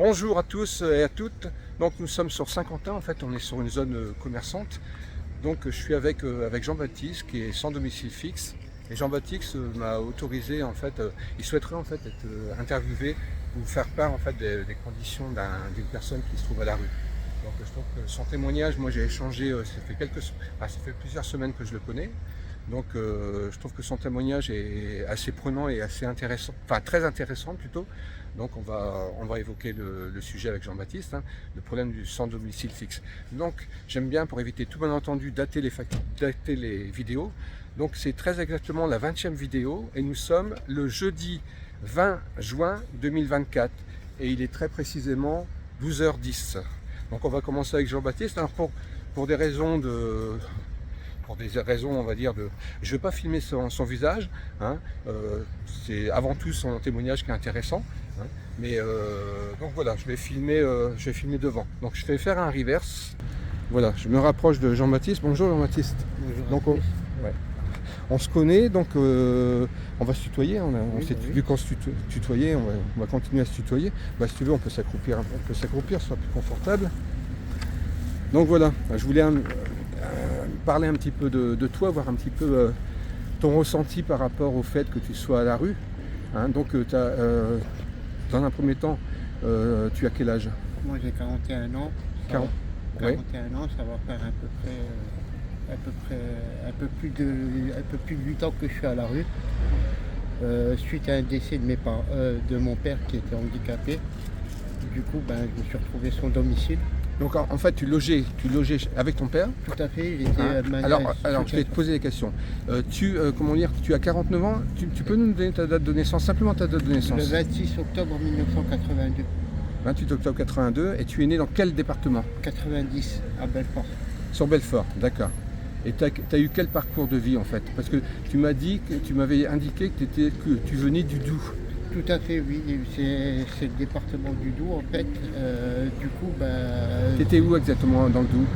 Bonjour à tous et à toutes. Donc nous sommes sur Saint-Quentin, en fait on est sur une zone commerçante. Donc je suis avec Jean-Baptiste qui est sans domicile fixe. Et Jean-Baptiste m'a autorisé en fait, il souhaiterait en fait être interviewé ou faire part en fait des conditions d'une personne qui se trouve à la rue. Donc je trouve que son témoignage, moi j'ai échangé, ça fait plusieurs semaines que je le connais. Donc je trouve que son témoignage est assez prenant et assez intéressant, enfin très intéressant plutôt. Donc on va évoquer le sujet avec Jean-Baptiste, hein, le problème du sans domicile fixe. Donc j'aime bien, pour éviter tout malentendu, dater les vidéos. Donc c'est très exactement la 20e vidéo et nous sommes le jeudi 20 juin 2024 et il est très précisément 12h10. Donc on va commencer avec Jean-Baptiste. Alors pour des raisons on va dire je ne vais pas filmer son visage, hein, c'est avant tout son témoignage qui est intéressant, hein, mais donc voilà, je vais filmer devant. Donc je vais faire un reverse. Voilà, je me rapproche de Jean-Baptiste. Bonjour Jean-Baptiste. Bonjour. On se connaît, donc on va se tutoyer. Vu qu'on se tutoyait, on va continuer à se tutoyer. Bah, si tu veux, on peut s'accroupir, ce sera plus confortable. Donc voilà, je voulais parler un petit peu de toi, voir un petit peu ton ressenti par rapport au fait que tu sois à la rue. Hein. Donc dans un premier temps, tu as quel âge? Moi j'ai 41 ans. 41 ans, ça va faire un peu plus de 8 ans que je suis à la rue. Suite à un décès de mon père qui était handicapé. Du coup, je me suis retrouvé sans domicile. Donc en fait, tu logeais avec ton père? Tout à fait, j'étais alors je vais te poser des questions. Tu as 49 ans, tu peux nous donner ta date de naissance, simplement ta date de naissance? Le 26 octobre 1982. 28 octobre 82, et tu es né dans quel département? 90, à Belfort. Sur Belfort, d'accord. Et tu as eu quel parcours de vie en fait? Parce que tu m'avais indiqué que tu venais du Doubs. Tout à fait, oui, c'est le département du Doubs en fait. Du coup, tu étais où exactement dans le Doubs?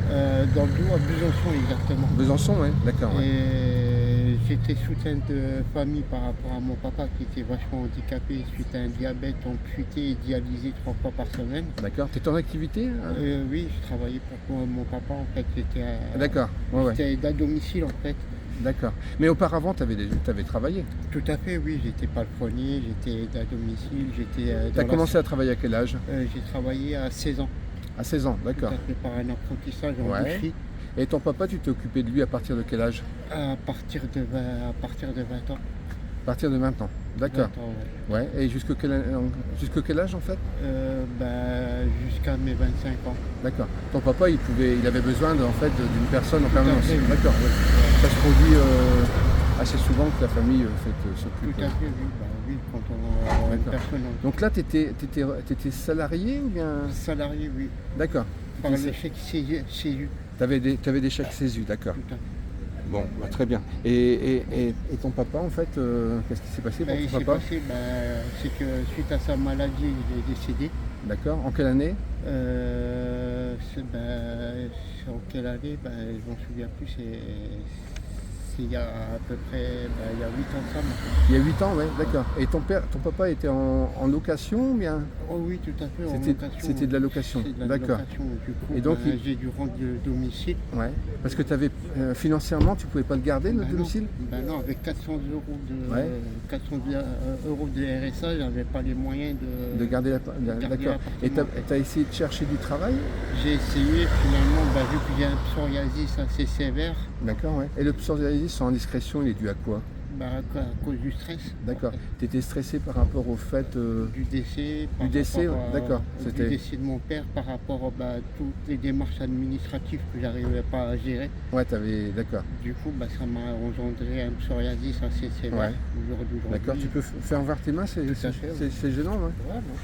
Dans le Doubs, à Besançon exactement. Besançon, oui, d'accord. Ouais. Et j'étais soutien de famille par rapport à mon papa qui était vachement handicapé suite à un diabète, amputé et dialysé 3 fois par semaine. D'accord, tu étais en activité? Oui, je travaillais pour mon papa en fait. D'accord, j'étais à domicile en fait. D'accord. Mais auparavant, tu avais travaillé? Tout à fait, oui. J'étais palefrenier, j'étais à domicile, Tu as commencé à travailler à quel âge? J'ai travaillé à 16 ans. À 16 ans, d'accord. Tout à fait, par un apprentissage en boucherie. Et ton papa, tu t'es occupé de lui à partir de quel âge? À partir de 20 ans. À partir de 20 ans, d'accord. 20 ans, ouais. Et jusqu'à quel âge en fait? Jusqu'à mes 25 ans. D'accord. Ton papa, il avait besoin d'une personne en permanence. D'accord. Oui. Ça se produit assez souvent que la famille s'occupe. Tout à fait, oui. Oui, quand on a une personne. Donc là, tu étais salarié ou bien? Salarié, oui. D'accord. Par le chèque CESU. Tu avais des chèques CESU, d'accord. Tout à fait. Bon, très bien. Et ton papa, en fait, qu'est-ce qui s'est passé pour ton papa? C'est que suite à sa maladie, il est décédé. D'accord. En quelle année? En quelle année? Je m'en souviens plus. C'est il y a à peu près il y a 8 ans de ça maintenant. Il y a 8 ans, oui, d'accord. Et ton papa était en location ou bien? Oh oui, tout à fait, en location. C'était de la location, d'accord. Du coup, et donc, j'ai dû rendre le domicile. Ouais, parce que financièrement, tu ne pouvais pas le garder, le domicile? Non, avec 400 euros de RSA, je n'avais pas les moyens de garder d'accord. Et tu as essayé de chercher du travail? J'ai essayé, finalement, vu que j'ai un psoriasis assez sévère. D'accord, ouais. Et le psoriasis, sans indiscrétion, il est dû à quoi? À cause du stress. D'accord. Tu étais stressé par rapport au fait du décès. Du décès, d'accord. Du décès de mon père par rapport à toutes les démarches administratives que j'arrivais pas à gérer. Ouais, d'accord. Du coup, ça m'a engendré un psoriasis assez sévère. Ouais. Aujourd'hui. D'accord. Tu peux faire voir tes mains, c'est gênant, hein? Ouais, bon.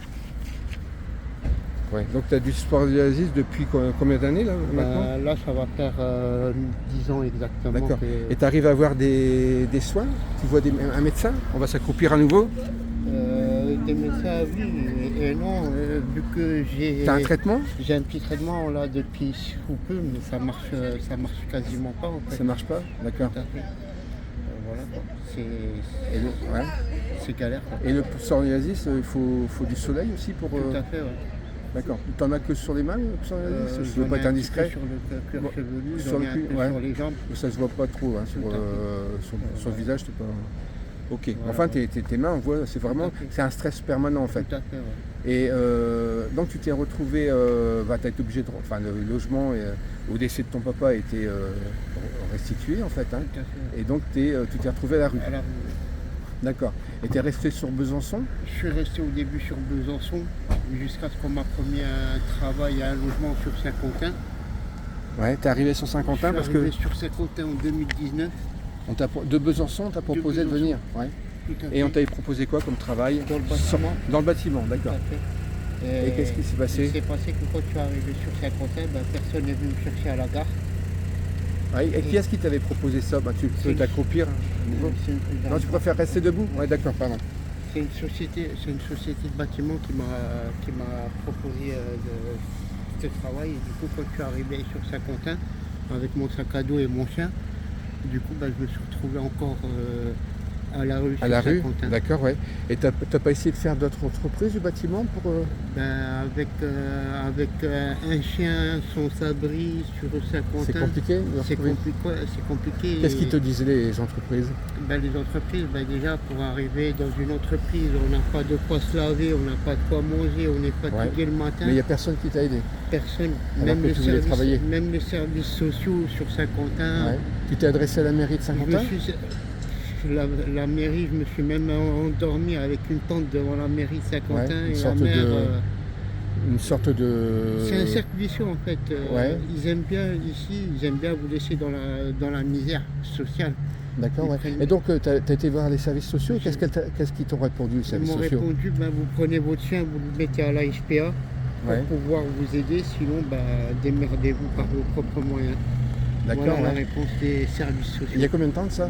Ouais. Donc tu as du psoriasis depuis combien d'années là maintenant? Là ça va faire 10 ans exactement. D'accord. Et tu arrives à avoir des soins? Tu vois un médecin? On va s'accroupir à nouveau? Des médecins, oui et non, vu que j'ai... T'as un traitement? J'ai un petit traitement là depuis sous peu, mais ça marche quasiment pas en fait. Ça marche pas? D'accord. Tout à fait. Voilà quoi. Ouais. C'est galère quoi. Et le psoriasis, il faut du soleil aussi pour... Tout à fait, ouais. D'accord. Tu n'en as que sur les mains, sur la liste? Je ne veux J'en pas ai être un petit indiscret. peu sur le cuir Bon, chevelu, sur j'en le ai un cuir, peu ouais. sur les jambes. Ça se voit pas trop hein, sur Tout à sur le visage, c'est pas. Ok. Voilà. Enfin, tes mains, on voit, c'est vraiment, Tout à fait. c'est un stress permanent en fait. Tout à fait, ouais. Et donc tu t'es retrouvé, tu as été obligé de, enfin le logement au décès de ton papa a été restitué en fait. Hein. Tout à fait. Et donc tu t'es retrouvé à la rue. Alors, D'accord. Et tu es resté sur Besançon? je suis resté au début sur Besançon jusqu'à ce qu'on m'a promis un travail et un logement sur Saint-Quentin. Ouais, tu es arrivé sur Saint-Quentin parce Je suis que arrivé sur Saint-Quentin en 2019. de Besançon, on t'a proposé de Besançon. venir. Ouais. Tout à Et on fait. t'avait proposé quoi comme travail? Dans le bâtiment. Dans le bâtiment, d'accord. Tout à fait. Et qu'est-ce qui s'est passé? Il s'est passé que quand je suis arrivé sur Saint-Quentin, personne n'est venu me chercher à la gare. Ouais, et qui est-ce qui t'avait proposé ça? Tu peux t'accroupir à nouveau? Non, tu préfères rester debout? Ouais, d'accord, pardon. C'est une société de bâtiment qui m'a proposé ce travail. Et du coup, quand je suis arrivé sur Saint-Quentin, avec mon sac à dos et mon chien, du coup, je me suis retrouvé encore à la rue. À la rue, d'accord, ouais. Et t'as pas essayé de faire d'autres entreprises du bâtiment pour... Avec un chien sans abri sur Saint-Quentin. C'est compliqué de C'est retrouver? compliqué. Qu'est-ce qu'ils te disaient les entreprises? Les entreprises, déjà pour arriver dans une entreprise, on n'a pas de quoi se laver, on n'a pas de quoi manger, on est fatigué le matin. Mais il n'y a personne qui t'a aidé? Personne, Alors que tu voulais travailler. même les services sociaux sur Saint-Quentin. Ouais. Tu t'es adressé à la mairie de Saint-Quentin? La mairie, je me suis même endormi avec une tente devant la mairie de Saint-Quentin. Ouais, et la maire, une sorte de... c'est un cercle vicieux en fait. Ouais. Ils aiment bien ici, ils aiment bien vous laisser dans la misère sociale. D'accord, ouais. Et donc, tu as été voir les services sociaux. Qu'est-ce qu'ils t'ont répondu, les Ils services m'ont sociaux? répondu, vous prenez votre chien, vous le mettez à la SPA pour pouvoir vous aider, sinon démerdez-vous par vos propres moyens. D'accord, Voilà la ouais. réponse des services sociaux. Il y a combien de temps de ça?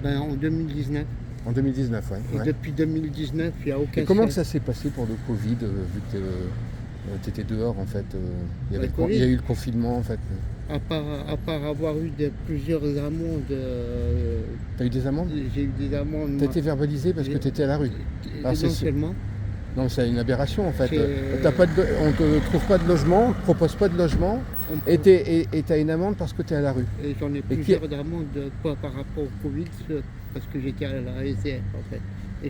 En 2019. En 2019, ouais. Et depuis 2019, il n'y a aucun... Et comment ça s'est passé pour le Covid, vu que tu étais dehors, en fait? Il y a eu le confinement, en fait. À part avoir eu plusieurs amendes... Tu as eu des amendes? J'ai eu des amendes... Tu as été verbalisé parce que tu étais à la rue? Essentiellement. Non, c'est une aberration, en fait. On ne te trouve pas de logement, on ne te propose pas de logement, et tu as une amende parce que tu es à la rue. Et j'en ai plusieurs d'amendes, pas par rapport au Covid, parce que j'étais à la SDF, en fait.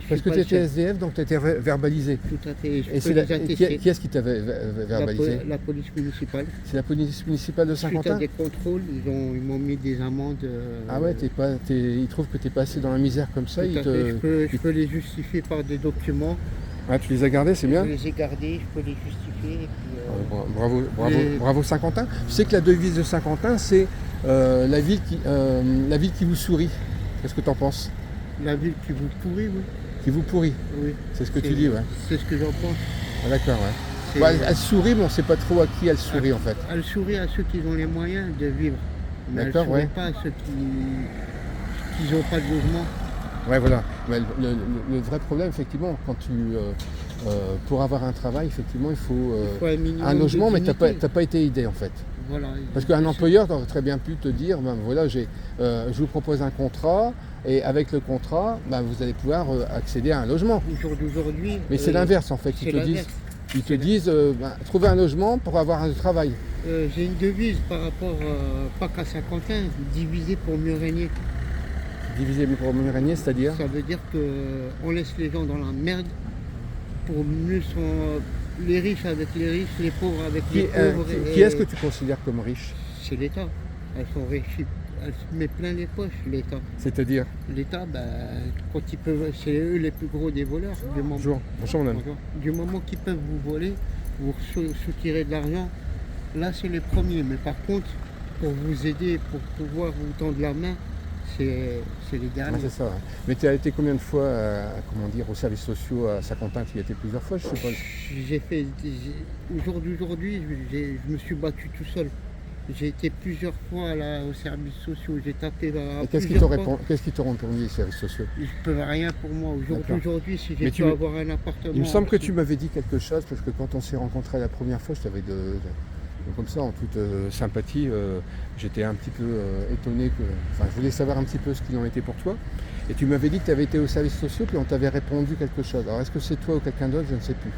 Parce que tu étais SDF, donc tu étais verbalisé. Tout à fait. Et qui est-ce qui t'avait verbalisé? La police municipale. C'est la police municipale de Saint-Quentin? Suite à des contrôles, ils m'ont mis des amendes. Ah ouais, ils trouvent que tu es passé dans la misère comme ça. Je peux les justifier par des documents. Ah, tu les as gardés, c'est bien? Je les ai gardés, je peux les justifier. Et puis, bravo Saint-Quentin. Tu sais que la devise de Saint-Quentin, c'est la ville qui vous sourit. Qu'est-ce que tu en penses? La ville qui vous pourrit, oui. Qui vous pourrit? Oui. C'est ce que tu dis, ouais. C'est ce que j'en pense. Ah, d'accord, ouais. Elle sourit, mais on ne sait pas trop à qui elle sourit, en fait. Elle sourit à ceux qui ont les moyens de vivre. Mais elle ne sourit pas à ceux qui n'ont pas de logement. Ouais, voilà. Mais le vrai problème, effectivement, pour avoir un travail, effectivement, il faut un logement, mais tu n'as pas été aidé, en fait. Voilà. Parce qu'un employeur aurait très bien pu te dire, voilà, je vous propose un contrat, et avec le contrat, vous allez pouvoir accéder à un logement. Aujourd'hui. Mais c'est l'inverse, en fait. Ils te disent, trouver un logement pour avoir un travail. J'ai une devise par rapport, pas qu'à Saint-Quentin, diviser pour mieux régner. Diviser pour mieux régner, c'est-à-dire? Ça veut dire qu'on laisse les gens dans la merde pour mieux les riches avec les riches, les pauvres avec les pauvres. Qui est-ce que tu considères comme riche? C'est l'État. Elles sont riches. Elle se met plein les poches, l'État. C'est-à-dire? L'État, quand ils peuvent, c'est eux les plus gros des voleurs. Bonjour, mon ami. Du moment qu'ils peuvent vous voler, vous soutirer de l'argent, là c'est les premiers. Mais par contre, pour vous aider, pour pouvoir vous tendre la main, c'est les derniers. Ah, c'est ça. Ouais. Mais tu as été combien de fois aux services sociaux à Saint-Quentin? Tu y étais plusieurs fois, je sais pas. Aujourd'hui, je me suis battu tout seul. J'ai été plusieurs fois aux services sociaux, j'ai tapé à Qu'est-ce qu'ils t'ont répondu les services sociaux? Ils ne peuvent rien pour moi. Aujourd'hui, si j'ai pu avoir un appartement... Il me semble que tu m'avais dit quelque chose, parce que quand on s'est rencontrés la première fois, je t'avais comme ça, en toute sympathie, j'étais un petit peu étonné je voulais savoir un petit peu ce qu'ils ont été pour toi. Et tu m'avais dit que tu avais été aux services sociaux, puis on t'avait répondu quelque chose. Alors est-ce que c'est toi ou quelqu'un d'autre? Je ne sais plus.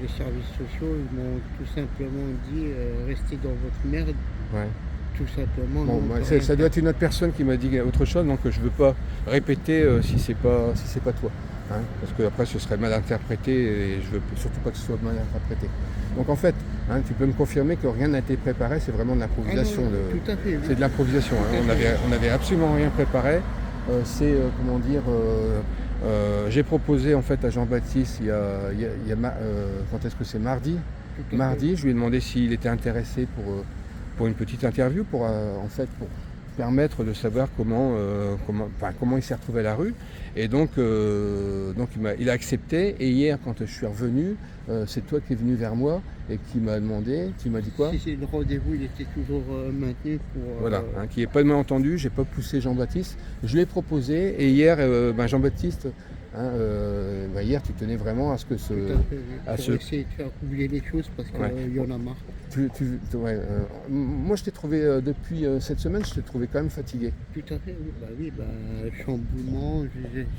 les services sociaux, ils m'ont tout simplement dit restez dans votre merde, Ouais. tout simplement. Bon, non, on moi, peut ça rien doit faire. être une autre personne qui m'a dit autre chose, donc je ne veux pas répéter si c'est pas toi. Hein, parce que après ce serait mal interprété et je veux surtout pas que ce soit mal interprété. Donc en fait, hein, tu peux me confirmer que rien n'a été préparé, c'est vraiment de Ah non, l'improvisation. tout à fait. Oui. C'est de l'improvisation. Hein. On avait absolument rien préparé. Comment dire, j'ai proposé en fait à Jean-Baptiste quand est-ce que c'est mardi. Tout à Mardi, je lui ai demandé s'il était intéressé pour une petite interview, pour permettre de savoir comment il s'est retrouvé à la rue. Et donc il a accepté. Et hier, quand je suis revenu, c'est toi qui es venu vers moi et qui m'a demandé, tu m'as dit quoi? Si le rendez-vous il était toujours maintenu pour. Voilà, qu'il n'y ait pas de malentendu, j'ai pas poussé Jean-Baptiste. Je lui ai proposé et hier, Jean-Baptiste, hier tu tenais vraiment à ce que ce. Tout à fait, oui. Pour essayer de faire oublier les choses parce qu'il y en a marre. Moi je t'ai trouvé depuis cette semaine, je t'ai trouvé quand même fatigué. Tout à fait, oui. Chamboulement,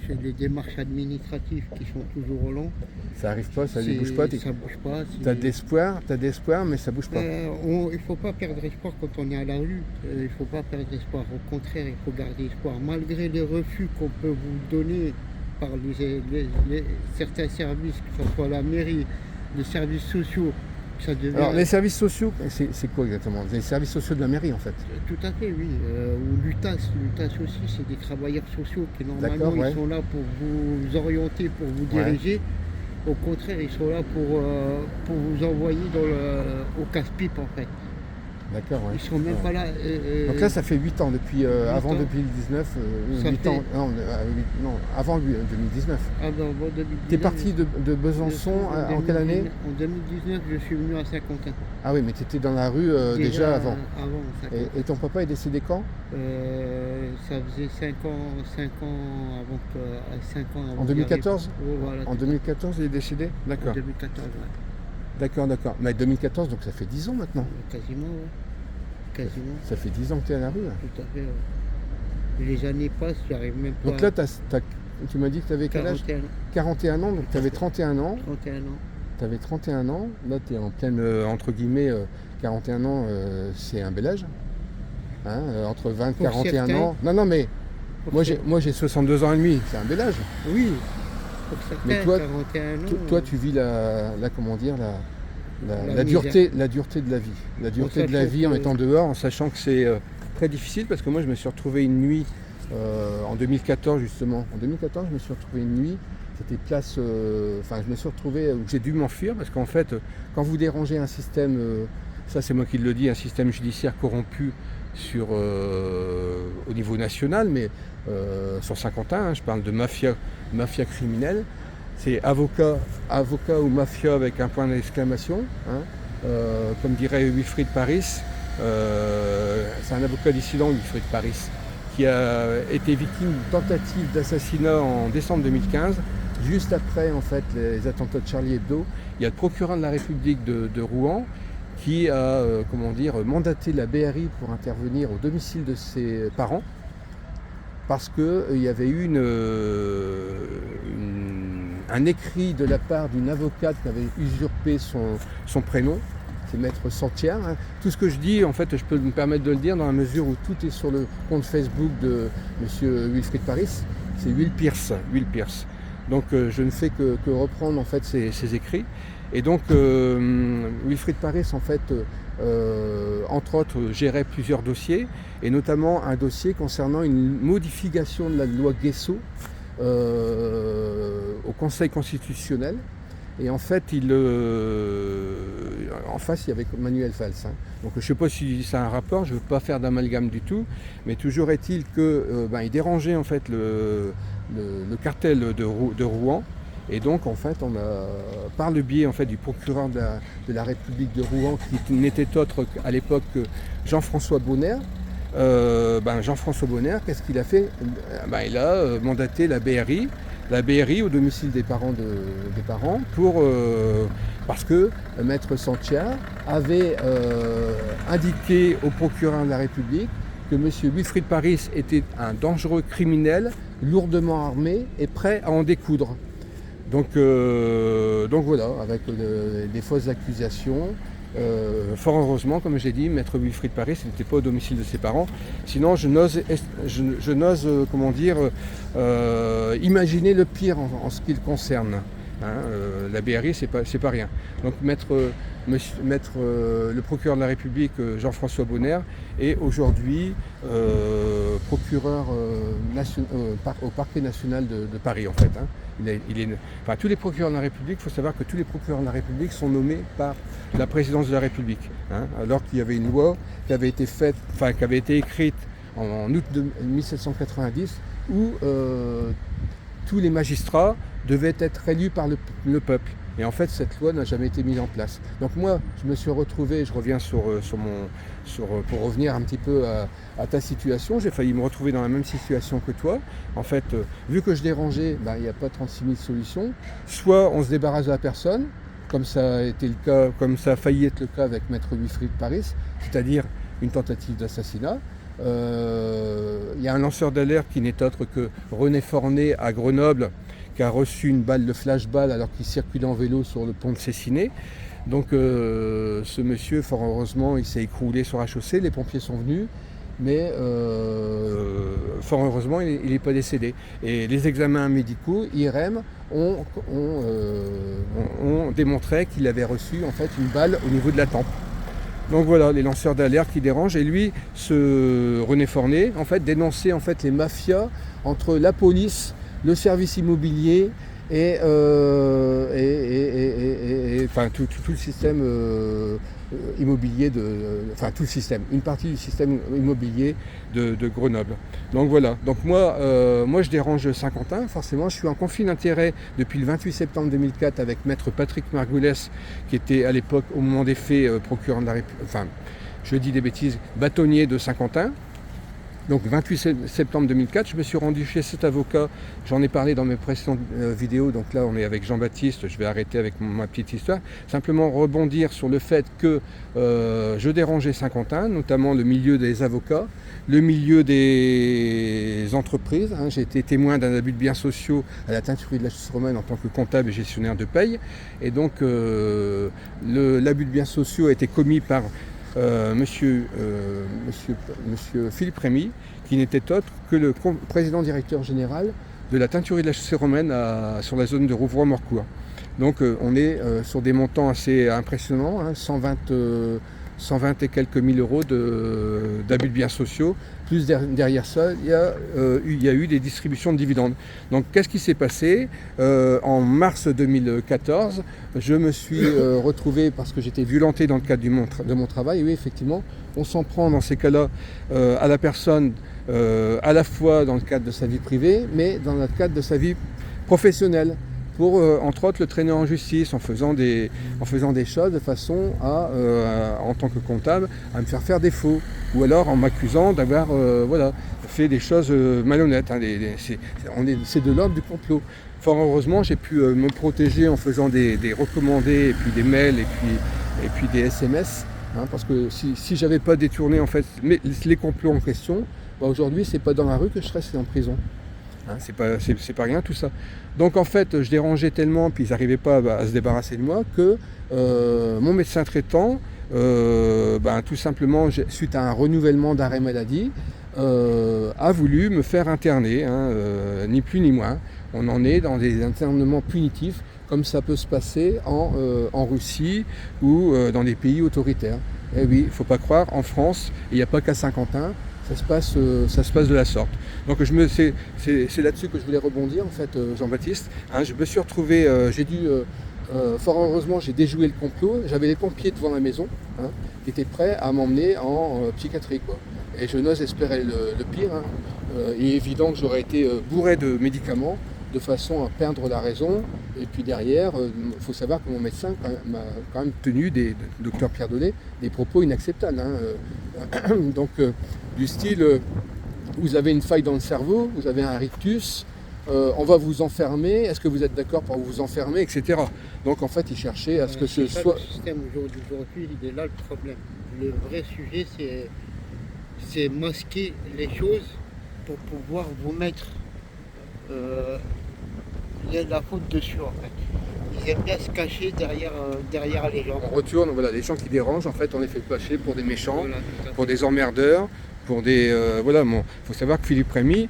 j'ai des démarches administratives qui sont toujours longues. Ça arrive pas, ça ne bouge pas. Ça bouge pas. T'as de l'espoir, mais ça bouge pas. Il ne faut pas perdre espoir quand on est à la rue. Il ne faut pas perdre espoir. Au contraire, il faut garder espoir. Malgré les refus qu'on peut vous donner par certains services, que ce soit la mairie, les services sociaux, ça devient... Alors les services sociaux, c'est quoi exactement? Les services sociaux de la mairie en fait? Tout à fait, oui. Ou l'UTAS aussi, c'est des travailleurs sociaux qui normalement ils sont là pour vous orienter, pour vous diriger. Au contraire, ils sont là pour vous envoyer au casse-pipe en fait. D'accord, ouais. Ils sont même pas là. Donc là, ça fait 8 ans, avant 2019. 8 ans, avant 2019. Avant 2019. Tu es parti de Besançon en quelle année? En 2019, je suis venu à Saint-Quentin. Ah oui, mais tu étais dans la rue déjà avant. Et ton papa est décédé quand? Ça faisait 5 ans avant. En 2014? Voilà, en 2014, il est décédé? D'accord. En 2014, ouais. D'accord. Mais 2014, donc ça fait 10 ans maintenant. Quasiment, ouais. Quasiment. Ça fait 10 ans que tu es à la rue. Là. Tout à fait, ouais. Les années passent, j'arrive même pas. Donc là, tu m'as dit que tu avais quel âge? 41 ans, donc tu avais 31 ans. 31 ans. Tu avais 31 ans. Là, tu es en pleine, entre guillemets, 41 ans, c'est un bel âge. Hein, entre 20 et 41 ans. Non, mais moi j'ai 62 ans et demi, c'est un bel âge. Oui. Pour certains, mais toi, 41 ans, toi tu vis la dureté de la vie. La dureté de la vie en étant dehors, en sachant que c'est très difficile, parce que moi je me suis retrouvé une nuit en 2014 justement. En 2014 je me suis retrouvé une nuit, c'était place... je me suis retrouvé où j'ai dû m'enfuir, parce qu'en fait quand vous dérangez un système, ça c'est moi qui le dis, un système judiciaire corrompu au niveau national, mais sur Saint-Quentin, je parle de mafia criminelle, c'est avocat ou mafia avec un point d'exclamation, comme dirait Wilfried Paris, c'est un avocat dissident, Wilfried Paris, qui a été victime d'une tentative d'assassinat en décembre 2015, juste après en fait les attentats de Charlie Hebdo. Il y a le procureur de la République de Rouen qui a mandaté la BRI pour intervenir au domicile de ses parents, parce qu'il y avait eu un écrit de la part d'une avocate qui avait usurpé son prénom, c'est Maître Santière. Hein. Tout ce que je dis, en fait, je peux me permettre de le dire dans la mesure où tout est sur le compte Facebook de M. Wilfried Paris, c'est Will Pierce. Donc je ne fais que reprendre en fait ses écrits. Et donc Wilfried Paris, en fait, entre autres, gérait plusieurs dossiers, et notamment un dossier concernant une modification de la loi Guesso au Conseil constitutionnel. Et en fait, en face, il y avait Manuel Valls. Hein. Donc je ne sais pas si c'est un rapport, je ne veux pas faire d'amalgame du tout, mais toujours est-il qu'il dérangeait en fait le cartel de Rouen. Et donc en fait, on a, par le biais en fait du procureur de la République de Rouen, qui n'était autre à l'époque que Jean-François Bonner, Jean-François Bonner, qu'est-ce qu'il a fait? Il a mandaté la BRI au domicile des parents parce que Maître Santia avait indiqué au procureur de la République que M. Wilfried Paris était un dangereux criminel, lourdement armé et prêt à en découdre. Donc voilà, avec des fausses accusations. Fort heureusement, comme j'ai dit, maître Wilfried Paris n'était pas au domicile de ses parents. Sinon, je n'ose comment dire, imaginer le pire en ce qui le concerne. Hein, la BRI, c'est pas rien. Donc le procureur de la République, Jean-François Bonner, est aujourd'hui procureur au parquet national de Paris, en fait. Hein. Tous les procureurs de la République, il faut savoir que tous les procureurs de la République sont nommés par la présidence de la République. Hein, alors qu'il y avait une loi qui avait été écrite en août 1790 où tous les magistrats devaient être élus par le peuple. Et en fait, cette loi n'a jamais été mise en place. Donc moi, je me suis retrouvé, je reviens pour revenir un petit peu à ta situation, j'ai failli me retrouver dans la même situation que toi. En fait, vu que je dérangeais, il n'y a pas 36 000 solutions. Soit on se débarrasse de la personne, comme ça a été le cas, comme ça a failli être le cas avec maître Wilfried Paris, c'est-à-dire une tentative d'assassinat. Il y a un lanceur d'alerte qui n'est autre que René Forné à Grenoble, qui a reçu une balle de flashball alors qu'il circulait en vélo sur le pont de Cessiné. Donc ce monsieur, fort heureusement, il s'est écroulé sur la chaussée, les pompiers sont venus, mais fort heureusement, il n'est pas décédé. Et les examens médicaux, IRM, ont démontré qu'il avait reçu en fait une balle au niveau de la tempe. Donc voilà, les lanceurs d'alerte qui dérangent. Et lui, ce René Forné, en fait, dénonçait en fait les mafias entre la police, le service immobilier et enfin, tout le système immobilier tout le système, une partie du système immobilier de Grenoble. Donc voilà, donc moi je dérange Saint-Quentin, forcément je suis en conflit d'intérêts depuis le 28 septembre 2004 avec maître Patrick Margoulès qui était à l'époque au moment des faits procureur de la République, enfin je dis des bêtises, bâtonnier de Saint-Quentin. Donc 28 septembre 2004, je me suis rendu chez cet avocat, j'en ai parlé dans mes précédentes vidéos, donc là on est avec Jean-Baptiste, je vais arrêter avec ma petite histoire, simplement rebondir sur le fait que je dérangeais Saint-Quentin, notamment le milieu des avocats, le milieu des entreprises, hein. J'ai été témoin d'un abus de biens sociaux à la teinturerie de la Chaussée-Romaine en tant que comptable et gestionnaire de paye, et donc l'abus de biens sociaux a été commis par monsieur Philippe Rémy, qui n'était autre que le président directeur général de la teinturerie de la Chaussée-Romaine sur la zone de Rouvroy-Morcourt. Donc on est sur des montants assez impressionnants, hein, 120 et quelques mille euros d'abus de biens sociaux. Plus derrière ça, il y a eu des distributions de dividendes. Donc qu'est-ce qui s'est passé en mars 2014, je me suis retrouvé, parce que j'étais violenté dans le cadre de mon travail, et oui, effectivement, on s'en prend dans ces cas-là à la personne, à la fois dans le cadre de sa vie privée, mais dans le cadre de sa vie professionnelle, pour entre autres le traîner en justice en faisant des choses de façon à, en tant que comptable, à me faire défaut, ou alors en m'accusant d'avoir fait des choses malhonnêtes. Hein, c'est de l'ordre du complot. Fort heureusement, j'ai pu me protéger en faisant des recommandés, et puis des mails, et puis des SMS, hein, parce que si j'avais pas détourné en fait les complots en question, aujourd'hui c'est pas dans la rue que je serais, c'est en prison. Hein, c'est pas rien tout ça. Donc en fait, je dérangeais tellement, puis ils n'arrivaient pas à se débarrasser de moi, que mon médecin traitant, tout simplement, suite à un renouvellement d'arrêt maladie, a voulu me faire interner, hein, ni plus ni moins. On en est dans des internements punitifs, comme ça peut se passer en Russie ou dans des pays autoritaires. Et oui, il ne faut pas croire, en France, il n'y a pas qu'à Saint-Quentin, ça se passe de la sorte. Donc c'est là-dessus que je voulais rebondir en fait, Jean-Baptiste. Hein, je me suis retrouvé, fort heureusement j'ai déjoué le complot, j'avais les pompiers devant la maison, hein, qui étaient prêts à m'emmener en psychiatrie, quoi. Et je n'ose espérer le pire. Hein. Il est évident que j'aurais été bourré de médicaments de façon à perdre la raison. Et puis derrière, il faut savoir que mon médecin m'a quand même tenu, docteur Pierre Dolé, des propos inacceptables. Hein. Donc du style, vous avez une faille dans le cerveau, vous avez un rictus, on va vous enfermer, est-ce que vous êtes d'accord pour vous enfermer, etc. Donc en fait, il cherchait à ce que ce soit... Le système aujourd'hui, il est là le problème. Le vrai sujet, c'est masquer les choses pour pouvoir vous mettre il y a de la faute dessus en fait. Ils aiment bien se cacher derrière les gens. On retourne, voilà, les gens qui dérangent, en fait, on les fait passer pour des méchants, Voilà, tout à pour fait. des emmerdeurs, pour des... voilà, bon, faut savoir que Philippe Rémy,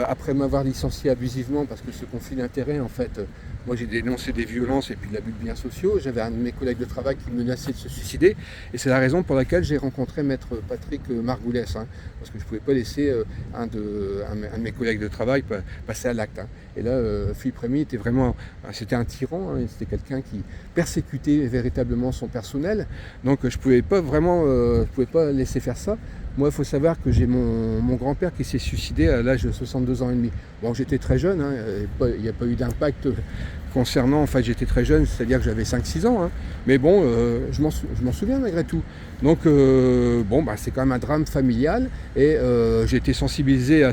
après m'avoir licencié abusivement parce que ce conflit d'intérêts, en fait, moi j'ai dénoncé des violences et puis de l'abus de biens sociaux, j'avais un de mes collègues de travail qui menaçait de se suicider, et c'est la raison pour laquelle j'ai rencontré maître Patrick Margoulès, hein, parce que je ne pouvais pas laisser un de mes collègues de travail passer à l'acte. Hein. Et là, Philippe Rémy était vraiment, c'était un tyran, hein, c'était quelqu'un qui persécutait véritablement son personnel, donc je ne pouvais pas vraiment, je pouvais pas laisser faire ça. Moi, il faut savoir que j'ai mon grand-père qui s'est suicidé à l'âge de 62 ans et demi. Bon, j'étais très jeune, hein, il n'y a pas eu d'impact concernant, enfin j'étais très jeune, c'est-à-dire que j'avais 5-6 ans, hein, mais bon, je m'en souviens malgré tout. Donc, bon, bah, c'est quand même un drame familial, et j'ai été sensibilisé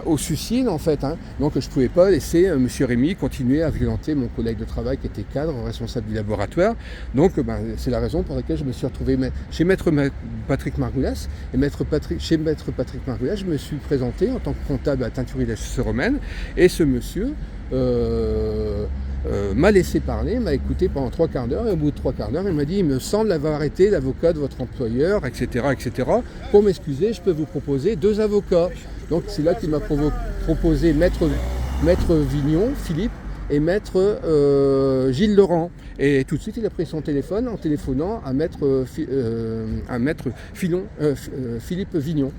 au suicide, en fait, hein. Donc je ne pouvais pas laisser M. Rémy continuer à violenter mon collègue de travail qui était cadre, responsable du laboratoire. Donc, ben, c'est la raison pour laquelle je me suis retrouvé chez maître Patrick Margoulès, et chez maître Patrick Margoulès, je me suis présenté en tant que comptable à Teinturie la Chaussée-Romaine, et ce monsieur m'a laissé parler, m'a écouté pendant 3 quarts d'heure, et au bout de 3 quarts d'heure, il m'a dit: il me semble avoir arrêté l'avocat de votre employeur, etc., etc. Pour m'excuser, je peux vous proposer 2 avocats. Donc c'est là qu'il m'a proposé maître Vignon, Philippe, et maître Gilles Laurent. Et tout de suite, il a pris son téléphone en téléphonant à maître Philippe Vignon.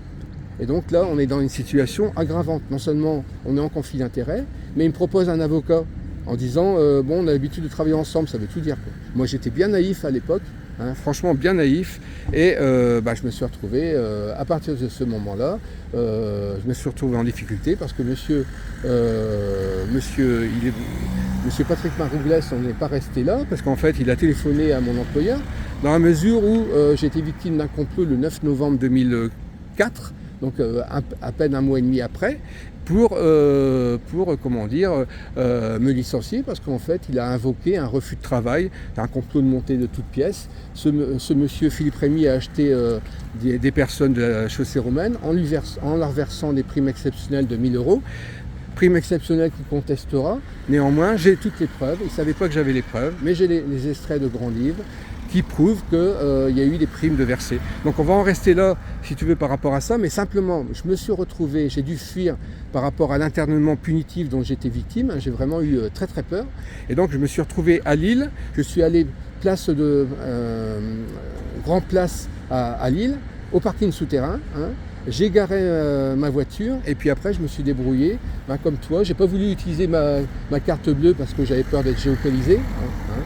Et donc là, on est dans une situation aggravante. Non seulement on est en conflit d'intérêts, mais il me propose un avocat en disant bon, on a l'habitude de travailler ensemble, ça veut tout dire, quoi. Moi, j'étais bien naïf à l'époque, hein, franchement bien naïf, et je me suis retrouvé, à partir de ce moment-là, je me suis retrouvé en difficulté parce que monsieur Patrick Margoulès, on n'est pas resté là, parce qu'en fait, il a téléphoné à mon employeur, dans la mesure où j'ai été victime d'un complot le 9 novembre 2004, donc à peine un mois et demi après, pour comment dire, me licencier, parce qu'en fait il a invoqué un refus de travail, un complot de montée de toutes pièces. Ce monsieur Philippe Rémy a acheté des personnes de la Chaussée-Romaine en leur versant des primes exceptionnelles de 1 000 €. Prime exceptionnelle qu'il contestera. Néanmoins, j'ai toutes les preuves. Il ne savait pas que j'avais les preuves, mais j'ai les extraits de grands livres qui prouvent qu'il y a eu des primes de versées. Donc on va en rester là, si tu veux, par rapport à ça, mais simplement, je me suis retrouvé, j'ai dû fuir par rapport à l'internement punitif dont j'étais victime, j'ai vraiment eu très très peur, et donc je me suis retrouvé à Lille, je suis allé Grand Place à Lille, au parking souterrain, hein. J'ai garé ma voiture, et puis après je me suis débrouillé, comme toi. J'ai pas voulu utiliser ma carte bleue parce que j'avais peur d'être géolocalisé, hein.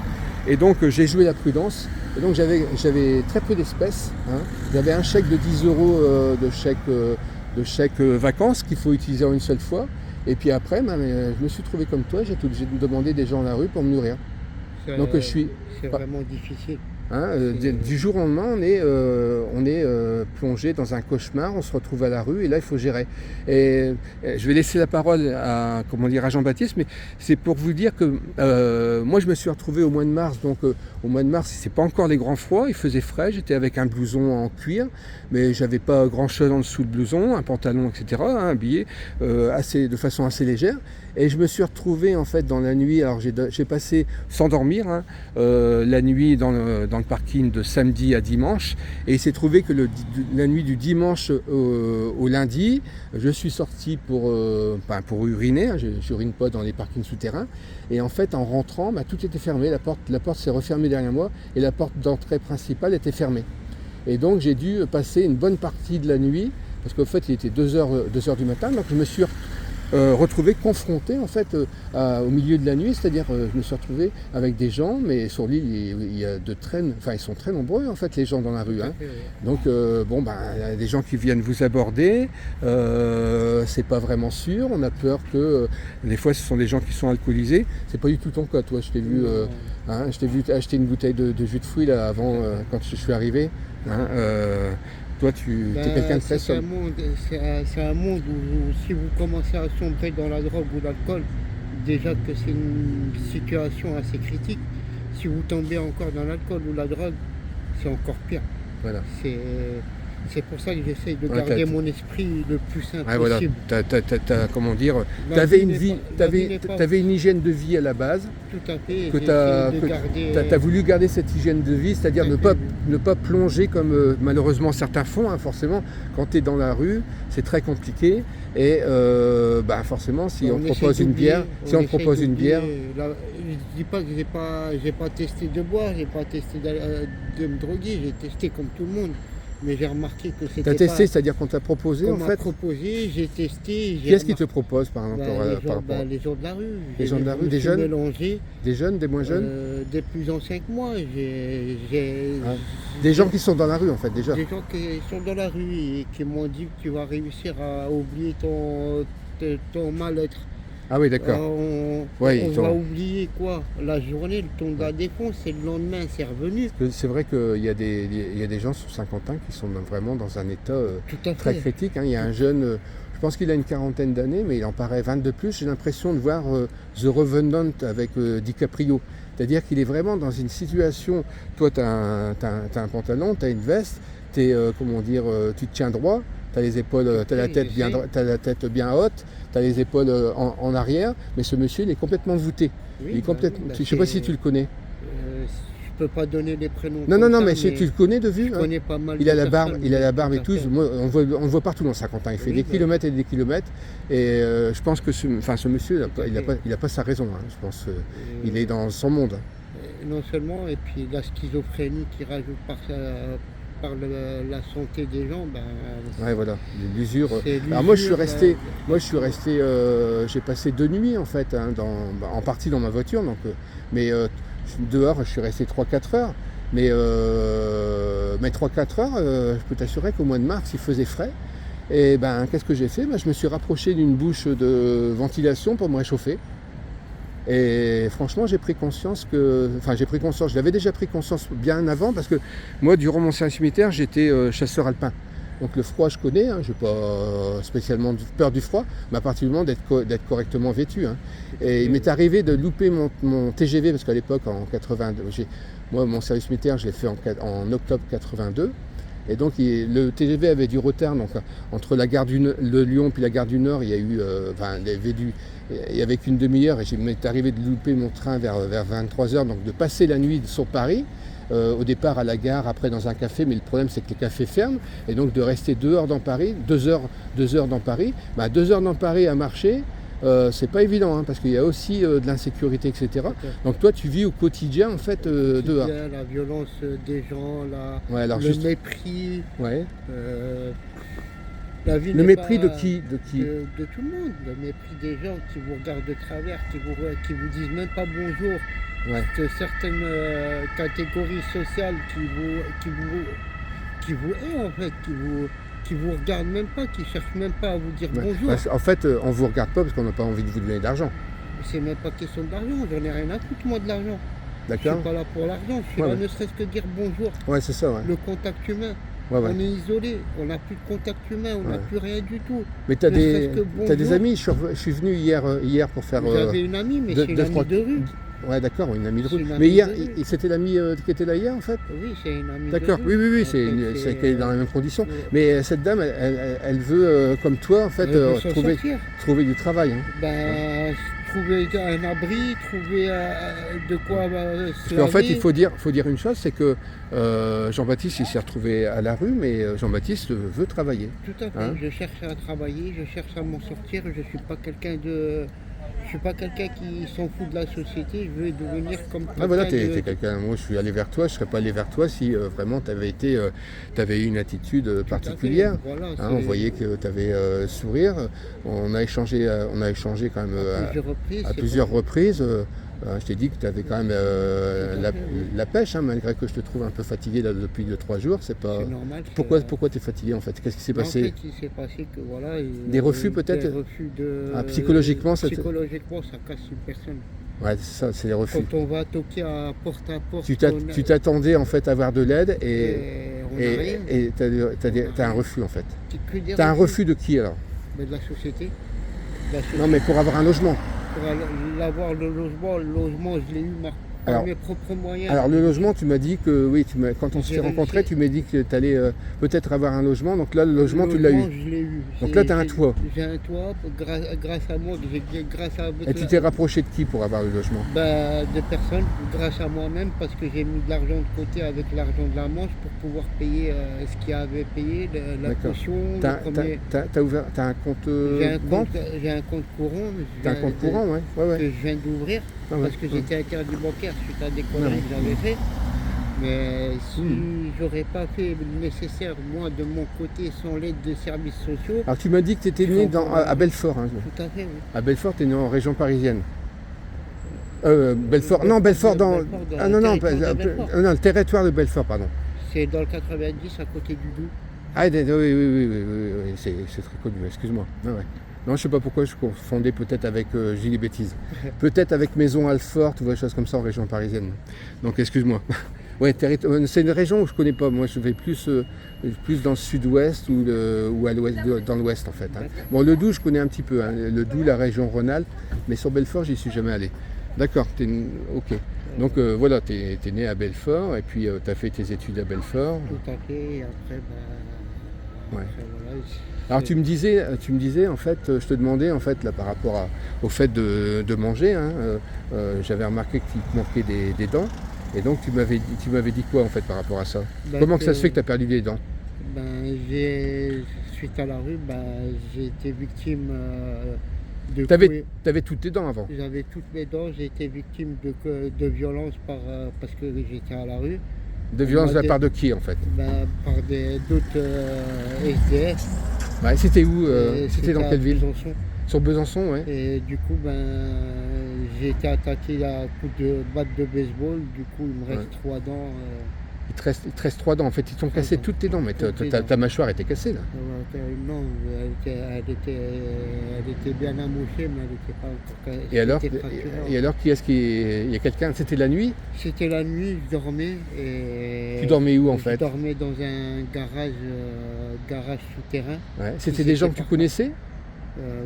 Et donc j'ai joué la prudence, et donc j'avais très peu d'espèces, hein. J'avais un chèque de 10 € de chèque vacances qu'il faut utiliser en une seule fois, et puis après je me suis trouvé comme toi, j'ai été obligé de demander des gens à la rue pour me nourrir. Donc c'est vraiment difficile. Hein, du jour au lendemain, on est plongé dans un cauchemar, on se retrouve à la rue, et là il faut gérer. Et je vais laisser la parole à Jean-Baptiste, mais c'est pour vous dire que moi je me suis retrouvé au mois de mars, donc au mois de mars c'est pas encore les grands froids, il faisait frais, j'étais avec un blouson en cuir, mais j'avais pas grand chose en dessous de blouson, un pantalon, etc., hein, habillé de façon assez légère. Et je me suis retrouvé en fait dans la nuit, alors j'ai passé sans dormir, hein, la nuit dans le parking de samedi à dimanche, et il s'est trouvé que la nuit du dimanche au lundi, je suis sorti pour uriner, hein, je n'urine pas dans les parkings souterrains, et en fait en rentrant, tout était fermé, la porte s'est refermée derrière moi, et la porte d'entrée principale était fermée. Et donc j'ai dû passer une bonne partie de la nuit, parce qu'en fait il était 2h du matin, donc je me suis retrouvé confronté en fait au milieu de la nuit, c'est-à-dire je me suis retrouvé avec des gens, mais sur l'île il y a ils sont très nombreux en fait les gens dans la rue, hein. Donc il y a des gens qui viennent vous aborder, c'est pas vraiment sûr, on a peur que des fois ce sont des gens qui sont alcoolisés. C'est pas du tout ton cas, toi, je t'ai vu acheter une bouteille de jus de fruits là avant quand je suis arrivé, hein, toi, tu es quelqu'un de très sobre. C'est un monde où si vous commencez à sombrer dans la drogue ou l'alcool, déjà que c'est une situation assez critique. Si vous tombez encore dans l'alcool ou la drogue, c'est encore pire. Voilà. C'est pour ça que j'essaye de Ouais, garder mon esprit le plus simple Ouais, voilà. possible. Comment dire, La t'avais vie une n'est vie, pas- la vie n'est pas- t'avais une hygiène de vie à la base, Tout à fait. que J'ai t'as essayé de garder. as voulu garder cette hygiène de vie, c'est-à-dire ne pas plonger comme malheureusement certains font, hein, forcément. Quand tu es dans la rue, c'est très compliqué. Et forcément, si on propose une bière, Je dis pas que j'ai pas testé de boire, j'ai pas testé de me droguer, j'ai testé comme tout le monde. Mais j'ai remarqué que c'était tu as testé, pas c'est-à-dire qu'on t'a proposé qu'on en m'a fait. proposé, j'ai testé. Qui est-ce qui te propose par exemple Les gens de la rue. Les gens de la rue, Je me des suis jeunes mélangé, Des jeunes, des moins jeunes des plus anciens que moi. Des gens qui sont dans la rue en fait déjà. Des gens qui sont dans la rue et qui m'ont dit que tu vas réussir à oublier ton mal-être. Ah oui, d'accord. On va oublier quoi? La journée, le ton de la défense, et le lendemain, c'est revenu. C'est vrai qu'il y a des gens sur Saint-Quentin qui sont vraiment dans un état très critique. Hein. Il y a un jeune, je pense qu'il a une quarantaine d'années, mais il en paraît 20 de plus. J'ai l'impression de voir The Revenant avec DiCaprio. C'est-à-dire qu'il est vraiment dans une situation, toi tu as un pantalon, tu as une veste, tu te tiens droit, tu as les épaules, tu as la tête bien haute, tu as les épaules en arrière, mais ce monsieur il est complètement voûté. Oui, je ne sais pas si tu le connais. Je ne peux pas donner les prénoms. Non, mais tu le connais de vue. Je connais pas mal. Il a la barbe et tout. Moi, on le voit partout dans Saint-Quentin. Il fait des kilomètres et des kilomètres. Et je pense que ce monsieur, il n'a pas sa raison. Hein. Je pense qu'il est dans son monde. Non seulement, et puis la schizophrénie qui rajoute par la santé des gens. Ouais, voilà, l'usure. Alors moi, je suis resté, j'ai passé 2 nuits en fait, hein, en partie dans ma voiture. Donc, mais dehors, je suis resté 3-4 heures. Mais 3-4 heures, je peux t'assurer qu'au mois de mars, il faisait frais. Et qu'est-ce que j'ai fait? Je me suis rapproché d'une bouche de ventilation pour me réchauffer. Et franchement, j'ai pris conscience, je l'avais déjà pris conscience bien avant, parce que moi, durant mon service militaire, j'étais chasseur alpin. Donc le froid, je connais, hein, je n'ai pas spécialement peur du froid, mais à partir du moment d'être correctement vêtu. Hein. Et il m'est arrivé de louper mon TGV, parce qu'à l'époque, en 82, moi, mon service militaire, je l'ai fait en octobre 82. Et donc le TGV avait du retard, donc entre la gare de Lyon puis la gare du Nord, il y a eu, il y avait qu'une demi-heure, et il m'est arrivé de louper mon train vers 23h, donc de passer la nuit sur Paris, au départ à la gare, après dans un café, mais le problème c'est que les cafés ferment, et donc de rester 2 heures dans Paris, 2 heures dans Paris, 2 heures dans Paris à marcher, c'est pas évident, hein, parce qu'il y a aussi de l'insécurité, etc. Okay. Donc toi, tu vis au quotidien, en fait, dehors. La violence des gens, le mépris. Ouais. La vie le mépris pas, de qui de tout le monde. Le mépris des gens qui vous regardent de travers, qui vous disent même pas bonjour. Ouais. De certaines catégories sociales qui vous haient, en fait, qui vous regardent même pas, qui cherchent même pas à vous dire bonjour. En fait, on vous regarde pas parce qu'on n'a pas envie de vous donner d'argent. C'est même pas question d'argent, j'en ai rien à foutre moi de l'argent. D'accord. Je suis pas là pour l'argent, je suis là ne serait-ce que dire bonjour. Ouais, c'est ça, ouais. Le contact humain. On est isolé, on n'a plus de contact humain, on n'a plus rien du tout. Mais tu as des amis, je suis venu hier pour faire... J'avais une amie, mais c'est une amie de rue. Ouais, d'accord, une amie de rue. Mais hier, c'était l'amie qui était là hier, en fait? Oui, c'est une amie d'accord. de rue. Oui, c'est dans les mêmes conditions. Mais cette dame, elle veut, comme toi, en fait, trouver du travail. Hein. Trouver un abri, trouver de quoi Parce qu'en fait, il faut dire une chose, c'est que Jean-Baptiste, il s'est retrouvé à la rue, mais Jean-Baptiste veut travailler. Tout à fait, hein. Je cherche à travailler, je cherche à m'en sortir, je suis pas quelqu'un qui s'en fout de la société, je veux devenir comme quelqu'un. Ah voilà, t'es quelqu'un. Moi, je suis allé vers toi, je serais pas allé vers toi si vraiment tu avais eu une attitude particulière. Voilà, hein, on voyait que tu avais sourire. On a échangé quand même à plusieurs reprises. Je t'ai dit que tu avais quand même la pêche, hein, malgré que je te trouve un peu fatigué là, depuis 2-3 jours. C'est normal. Pourquoi tu es fatigué en fait? Qu'est-ce qui s'est passé? En fait, il s'est passé que voilà. Des refus peut-être? Des refus psychologiquement, ça casse une personne. Ouais, c'est ça, c'est les refus. Quand on va toquer à porte à porte. Tu t'attendais en fait à avoir de l'aide et t'as un refus en fait. T'as un refus de qui alors? De la société. Non, mais pour avoir un logement. Pour avoir le logement, je l'ai eu par Alors, mes propres moyens. alors le logement, tu m'as dit que oui, quand on J'ai s'est rencontrés, réussi. tu m'as dit que tu allais peut-être avoir un logement. Donc là, le logement, tu l'as eu. Je l'ai eu. Donc là, tu as un toit. J'ai un toit grâce à moi, grâce à Et tu t'es rapproché de qui pour avoir le logement? de personnes, grâce à moi-même, parce que j'ai mis de l'argent de côté avec l'argent de la manche pour pouvoir payer ce qu'il y avait payé, la D'accord. caution, T'as un compte banque? J'ai un compte courant. T'as un compte courant, ouais. Ouais. Que je viens d'ouvrir, Ah ouais, parce que ouais. j'étais interdit bancaire suite à des conneries que j'avais fait. Mais si j'aurais pas fait le nécessaire, moi, de mon côté, sans l'aide de services sociaux. Alors tu m'as dit que tu étais né à Belfort. Hein. Tout à fait, oui. À Belfort, tu es né en région parisienne. Belfort, non, Belfort dans... Ah non, non, le territoire de Belfort, pardon. C'est dans le 90, à côté du Doubs. Ah oui, c'est très connu, excuse-moi. Ah, ouais. Non, je sais pas pourquoi je confondais peut-être avec, je dis des bêtises, peut-être avec Maison Alfort, ou des choses comme ça en région parisienne. Donc excuse-moi. Ouais, c'est une région où je connais pas. Moi, je vais plus dans le sud-ouest ou à l'ouest, dans l'ouest en fait. Hein. Bon, le Doubs, je connais un petit peu. Hein. Le Doubs, la région Rhône-Alpes, mais sur Belfort, j'y suis jamais allé. D'accord, ok. Donc voilà, tu es né à Belfort et puis tu as fait tes études à Belfort. Tout à fait, et après, Ouais. voilà, Alors tu me disais en fait, je te demandais en fait là par rapport au fait de manger, hein, j'avais remarqué qu'il te manquait des dents, et donc tu m'avais dit quoi en fait par rapport à ça? Comment que ça se fait que tu as perdu des dents? Suite à la rue, j'ai été victime de T'avais toutes tes dents avant? J'avais toutes mes dents, j'ai été victime de violence parce que j'étais à la rue. De violence de la part de qui en fait? Par d'autres SDF. Ouais, c'était où C'était dans quelle ville? Besançon. Sur Besançon, ouais. Et du coup, j'ai été attaqué à coups de batte de baseball. Du coup, il me reste 3 dents. Il te reste 3 dents. En fait, ils t'ont cassé toutes tes dents, mais ta mâchoire était cassée là. Non, elle était bien amochée, mais elle n'était pas encore cassée. Et alors, il y a quelqu'un? C'était la nuit? C'était la nuit, je dormais. Tu dormais où en fait? Je dormais dans un garage souterrain. Ouais. C'était des gens que tu connaissais?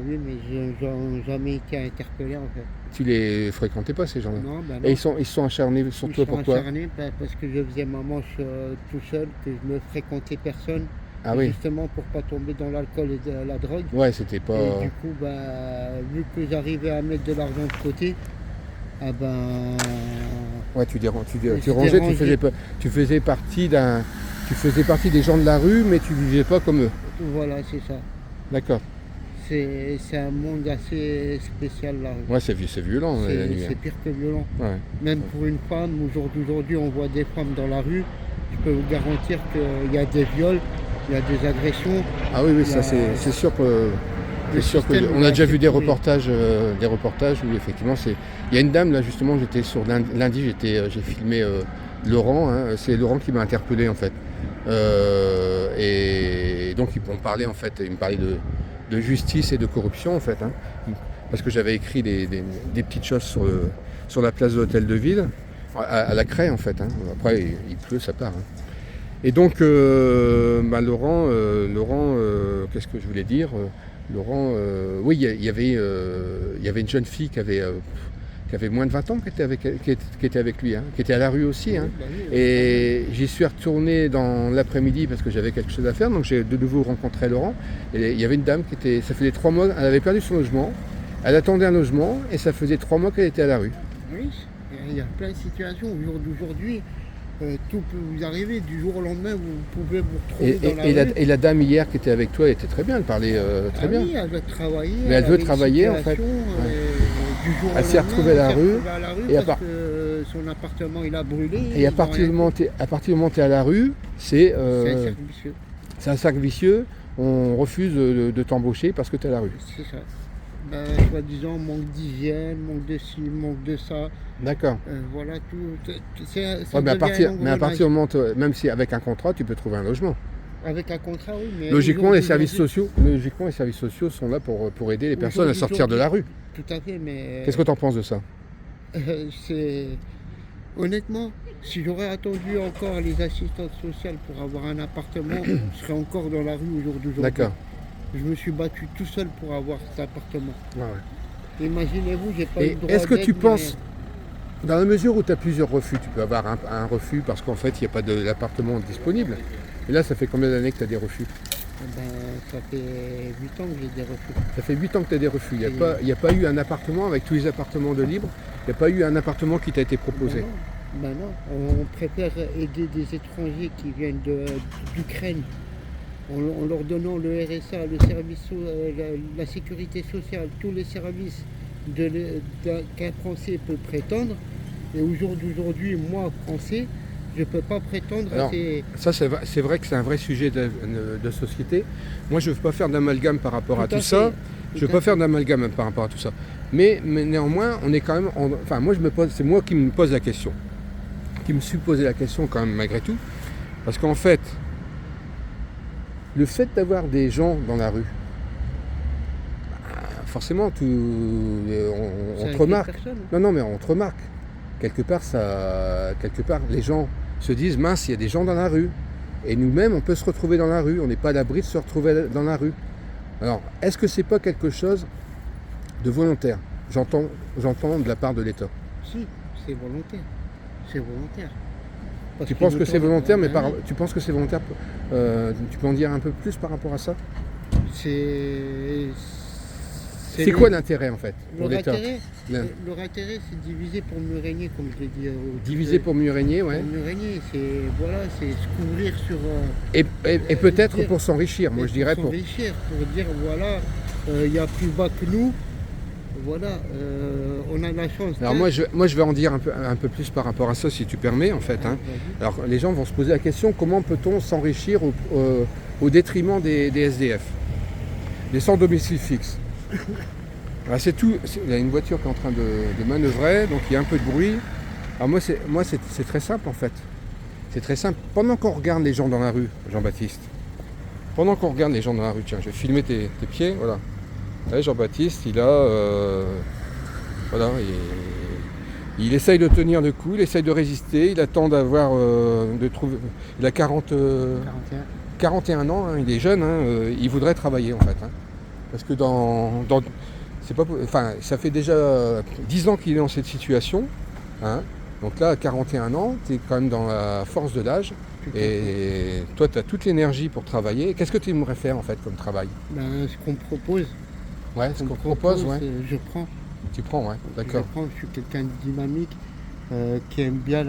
Oui, mais je n'ai jamais été interpellé en fait. Tu les fréquentais pas ces gens-là? Non, non. Et ils se sont acharnés sur toi, pourquoi? Ils se sont acharnés parce que je faisais ma manche tout seul, que je ne fréquentais personne. Ah oui. Justement pour pas tomber dans l'alcool et la drogue. Ouais, c'était pas... Et du coup, vu que j'arrivais à mettre de l'argent de côté, Ouais, tu rangeais, tu faisais partie des gens de la rue, mais tu vivais pas comme eux. Voilà, c'est ça. D'accord. C'est un monde assez spécial là. Ouais, c'est violent la nuit. C'est pire que violent. Ouais. Même pour une femme, aujourd'hui on voit des femmes dans la rue, je peux vous garantir qu'il y a des viols, il y a des agressions. Ah oui, ça c'est sûr que... on a déjà vu des reportages où effectivement il y a une dame là justement, j'étais sur lundi, j'ai filmé Laurent, hein, c'est Laurent qui m'a interpellé en fait. Et donc il me parlait de justice et de corruption en fait, hein, parce que j'avais écrit des petites choses sur la place de l'hôtel de ville, à la craie en fait. Hein. Après il pleut, ça part. Hein. Et donc Laurent, qu'est-ce que je voulais dire? Laurent, oui, il y avait une jeune fille qui avait moins de 20 ans qui était avec lui, hein, qui était à la rue aussi. Hein. Et j'y suis retourné dans l'après-midi parce que j'avais quelque chose à faire, donc j'ai de nouveau rencontré Laurent. Et il y avait une dame ça faisait 3 mois, elle avait perdu son logement, elle attendait un logement et ça faisait 3 mois qu'elle était à la rue. Oui, il y a plein de situations. Au jour d'aujourd'hui, tout peut vous arriver. Du jour au lendemain, vous pouvez vous retrouver dans la rue. Et la dame hier qui était avec toi, elle était très bien, elle parlait très bien. Oui, elle veut travailler. Mais elle veut travailler en fait. Elle s'est retrouvée à la rue. Parce que son appartement il a brûlé. Et à partir du moment où tu es à la rue, c'est un cercle vicieux. C'est un cercle vicieux. On refuse de t'embaucher parce que tu es à la rue. C'est ça. Soi-disant manque d'hygiène, manque de ci, manque de ça. D'accord. Voilà tout. Mais à partir du moment, même si avec un contrat, tu peux trouver un logement. Avec un contrat, oui. Mais logiquement, les services sociaux sont là pour aider les personnes à sortir de la rue. Tout à fait, mais. Qu'est-ce que tu en penses de ça? Honnêtement, si j'aurais attendu encore les assistantes sociales pour avoir un appartement, je serais encore dans la rue au jour d'aujourd'hui. D'accord. Je me suis battu tout seul pour avoir cet appartement. Ouais. Imaginez-vous, j'ai pas eu le droit est-ce que tu penses... Dans la mesure où tu as plusieurs refus, tu peux avoir un refus parce qu'en fait, il n'y a pas d'appartement disponible. Et là, ça fait combien d'années que tu as des refus? Ben, ça fait 8 ans que j'ai des refus. Ça fait 8 ans que tu as des refus. Il n'y a pas eu un appartement avec tous les appartements de libre. Il n'y a pas eu un appartement qui t'a été proposé. Ben non, on préfère aider des étrangers qui viennent d'Ukraine en leur donnant le RSA, le service, la sécurité sociale, tous les services qu'un Français peut prétendre. Et aujourd'hui, moi, Français, je ne peux pas prétendre Alors, à ces... Ça, c'est vrai que c'est un vrai sujet de société. Moi, je ne veux pas faire d'amalgame par rapport à tout ça. Je ne veux pas faire d'amalgame par rapport à tout ça. Mais néanmoins, on est quand même... Enfin, moi, c'est moi qui me pose la question. Qui me suis posé la question quand même, malgré tout. Parce qu'en fait, le fait d'avoir des gens dans la rue, forcément, on te remarque. Non, mais on te remarque. Quelque part, les gens se disent, mince, il y a des gens dans la rue. Et nous-mêmes, on peut se retrouver dans la rue. On n'est pas à l'abri de se retrouver dans la rue. Alors, est-ce que c'est pas quelque chose de volontaire? J'entends de la part de l'État. Si, c'est volontaire. C'est volontaire. Tu penses que c'est volontaire, mais tu penses que c'est volontaire? Tu peux en dire un peu plus par rapport à ça? C'est quoi l'intérêt en fait pour l'État? Leur intérêt, c'est diviser pour mieux régner, comme je l'ai dit. Diviser pour mieux régner, ouais. Pour mieux régner, c'est se couvrir sur... et peut-être pour s'enrichir, moi je dirais. Pour s'enrichir, pour dire, voilà, il y a plus bas que nous, voilà, on a la chance. Alors moi je vais en dire un peu plus par rapport à ça, si tu permets, en fait. Hein. Alors les gens vont se poser la question, comment peut-on s'enrichir au détriment des SDF, des sans domicile fixe? Alors c'est tout. Il y a une voiture qui est en train de manœuvrer, donc il y a un peu de bruit. Alors moi c'est très simple en fait. C'est très simple. Pendant qu'on regarde les gens dans la rue, Jean-Baptiste, pendant qu'on regarde les gens dans la rue, tiens, je vais filmer tes pieds, voilà. Là, Jean-Baptiste, il essaye de tenir le coup, il essaye de résister, il attend de trouver. Il a 41 ans, hein, il est jeune, hein, il voudrait travailler en fait. Hein. Parce que ça fait déjà 10 ans qu'il est dans cette situation. Hein. Donc là, à 41 ans, tu es quand même dans la force de l'âge. Et toi, tu as toute l'énergie pour travailler. Qu'est-ce que tu aimerais faire en fait comme travail? Ce qu'on me propose. Ouais, ce qu'on propose, ouais. Je prends. Tu prends, ouais, d'accord. Je prends, je suis quelqu'un de dynamique, qui aime bien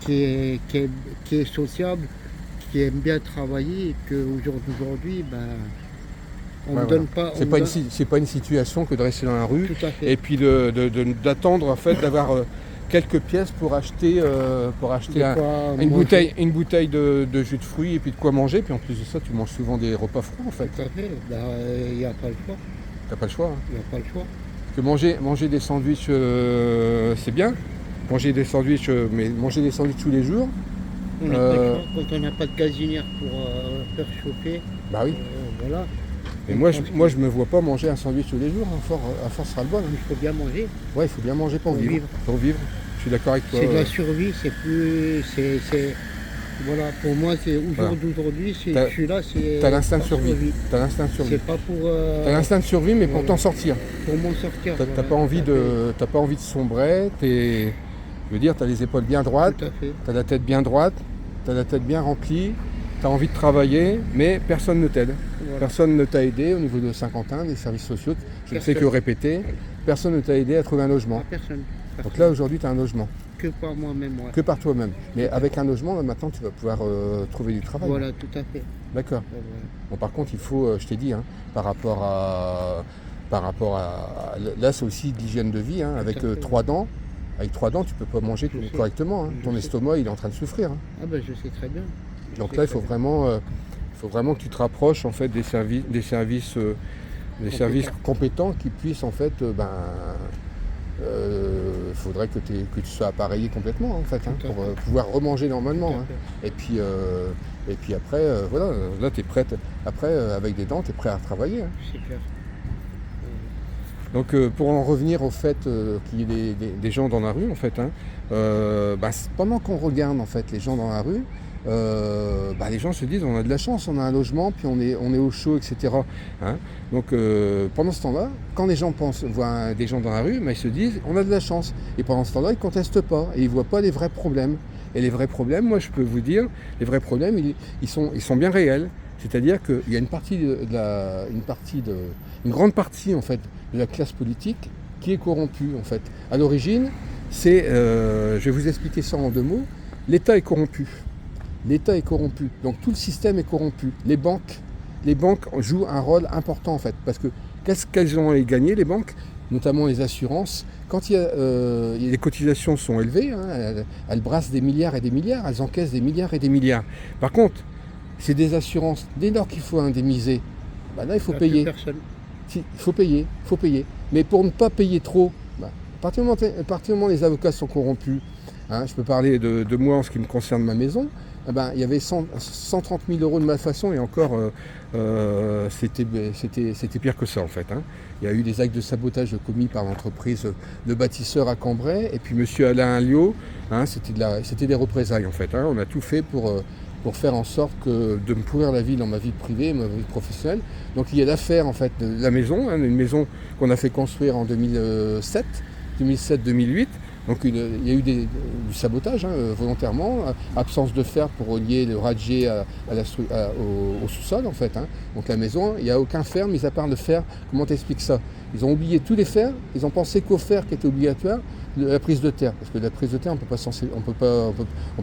qui est sociable, qui aime bien travailler et qu'aujourd'hui, on ne me donne pas. C'est pas une situation que de rester dans la rue tout à fait. Et puis d'attendre en fait d'avoir quelques pièces pour acheter une bouteille de jus de fruits et puis de quoi manger. Puis en plus de ça, tu manges souvent des repas froids en fait. Tout à fait. Il n'y a pas le choix. T'as pas le choix. Hein. Il n'y a pas le choix. Parce que manger des sandwichs, c'est bien. Manger des sandwichs, mais manger des sandwichs tous les jours. On n'a pas le choix. Quand on n'a pas de gazinière pour faire chauffer. Bah oui. Voilà. Et moi je me vois pas manger un sandwich tous les jours, hein, à force sera le bon. Hein. Il faut bien manger. Ouais, il faut bien manger pour vivre. Pour vivre. Je suis d'accord avec toi. C'est de la survie, c'est plus. Voilà, pour moi, c'est aujourd'hui, je suis là, c'est. T'as l'instinct de survie. T'as l'instinct de survie. C'est pas pour. T'as l'instinct de survie, mais pour t'en sortir. Pour m'en sortir. T'as pas envie de sombrer. Je veux dire, t'as les épaules bien droites. Tout à fait. T'as la tête bien droite. T'as la tête bien remplie. T'as envie de travailler, mais personne ne t'aide. Voilà. Personne ne t'a aidé au niveau de Saint-Quentin, des services sociaux. Je ne fais que répéter. Personne ne t'a aidé à trouver un logement. Personne. Donc là, aujourd'hui, tu as un logement. Que par moi-même. Ouais. Que par toi-même. Mais avec un logement, là, maintenant, tu vas pouvoir trouver du travail. Voilà, tout à fait. D'accord. Ouais. Bon, par contre, il faut, je t'ai dit, hein, par rapport à là, c'est aussi de l'hygiène de vie, hein, avec 3 dents. Avec 3 dents, tu peux pas manger correctement. Hein. Ton estomac, il est en train de souffrir. Hein. Ah ben, je sais très bien. Donc là, il faut vraiment que tu te rapproches en fait des services compétents qui puissent en fait, faudrait que tu sois appareillé complètement en fait, hein, pour pouvoir remanger normalement. Hein. Et puis après, voilà, là tu es prête. Après, avec des dents, tu es prêt à travailler. Hein. C'est clair. Donc pour en revenir au fait qu'il y ait des gens dans la rue, en fait, hein, pendant qu'on regarde en fait les gens dans la rue, les gens se disent on a de la chance, on a un logement, puis on est au chaud, etc. Hein. Donc pendant ce temps-là, quand les gens voient des gens dans la rue, ils se disent on a de la chance. Et pendant ce temps-là, ils ne contestent pas et ils ne voient pas les vrais problèmes. Et les vrais problèmes, moi je peux vous dire, les vrais problèmes, ils sont bien réels. C'est-à-dire qu'il y a une grande partie en fait de la classe politique qui est corrompue en fait. À l'origine, je vais vous expliquer ça en 2 mots. L'État est corrompu. L'État est corrompu. Donc tout le système est corrompu. Les banques jouent un rôle important en fait. Parce que qu'est-ce qu'elles ont gagné les banques, notamment les assurances, quand les cotisations sont élevées, hein, elles brassent des milliards et des milliards, elles encaissent des milliards et des milliards. Par contre, c'est des assurances. Dès lors qu'il faut indemniser, là il faut payer. Il faut payer. Mais pour ne pas payer trop, à partir du moment où les avocats sont corrompus, hein, je peux parler de moi en ce qui me concerne ma maison, il y avait 130 000 € de malfaçon et encore c'était pire que ça en fait. Hein. Il y a eu des actes de sabotage commis par l'entreprise de bâtisseurs à Cambrai et puis M. Alain Alliot, hein, c'était des représailles en fait. Hein. On a tout fait pour faire en sorte de me pourrir la vie dans ma vie privée, ma vie professionnelle. Donc il y a l'affaire en fait de la maison, hein, une maison qu'on a fait construire en 2007-2008. Donc il y a eu du sabotage volontairement, absence de fer pour relier le radier au sous-sol en fait. Hein. Donc la maison, il n'y a aucun fer, mis à part le fer. Comment t'expliques ça? Ils ont oublié tous les fers, ils ont pensé qu'au fer qui était obligatoire, la prise de terre. Parce que la prise de terre, on peut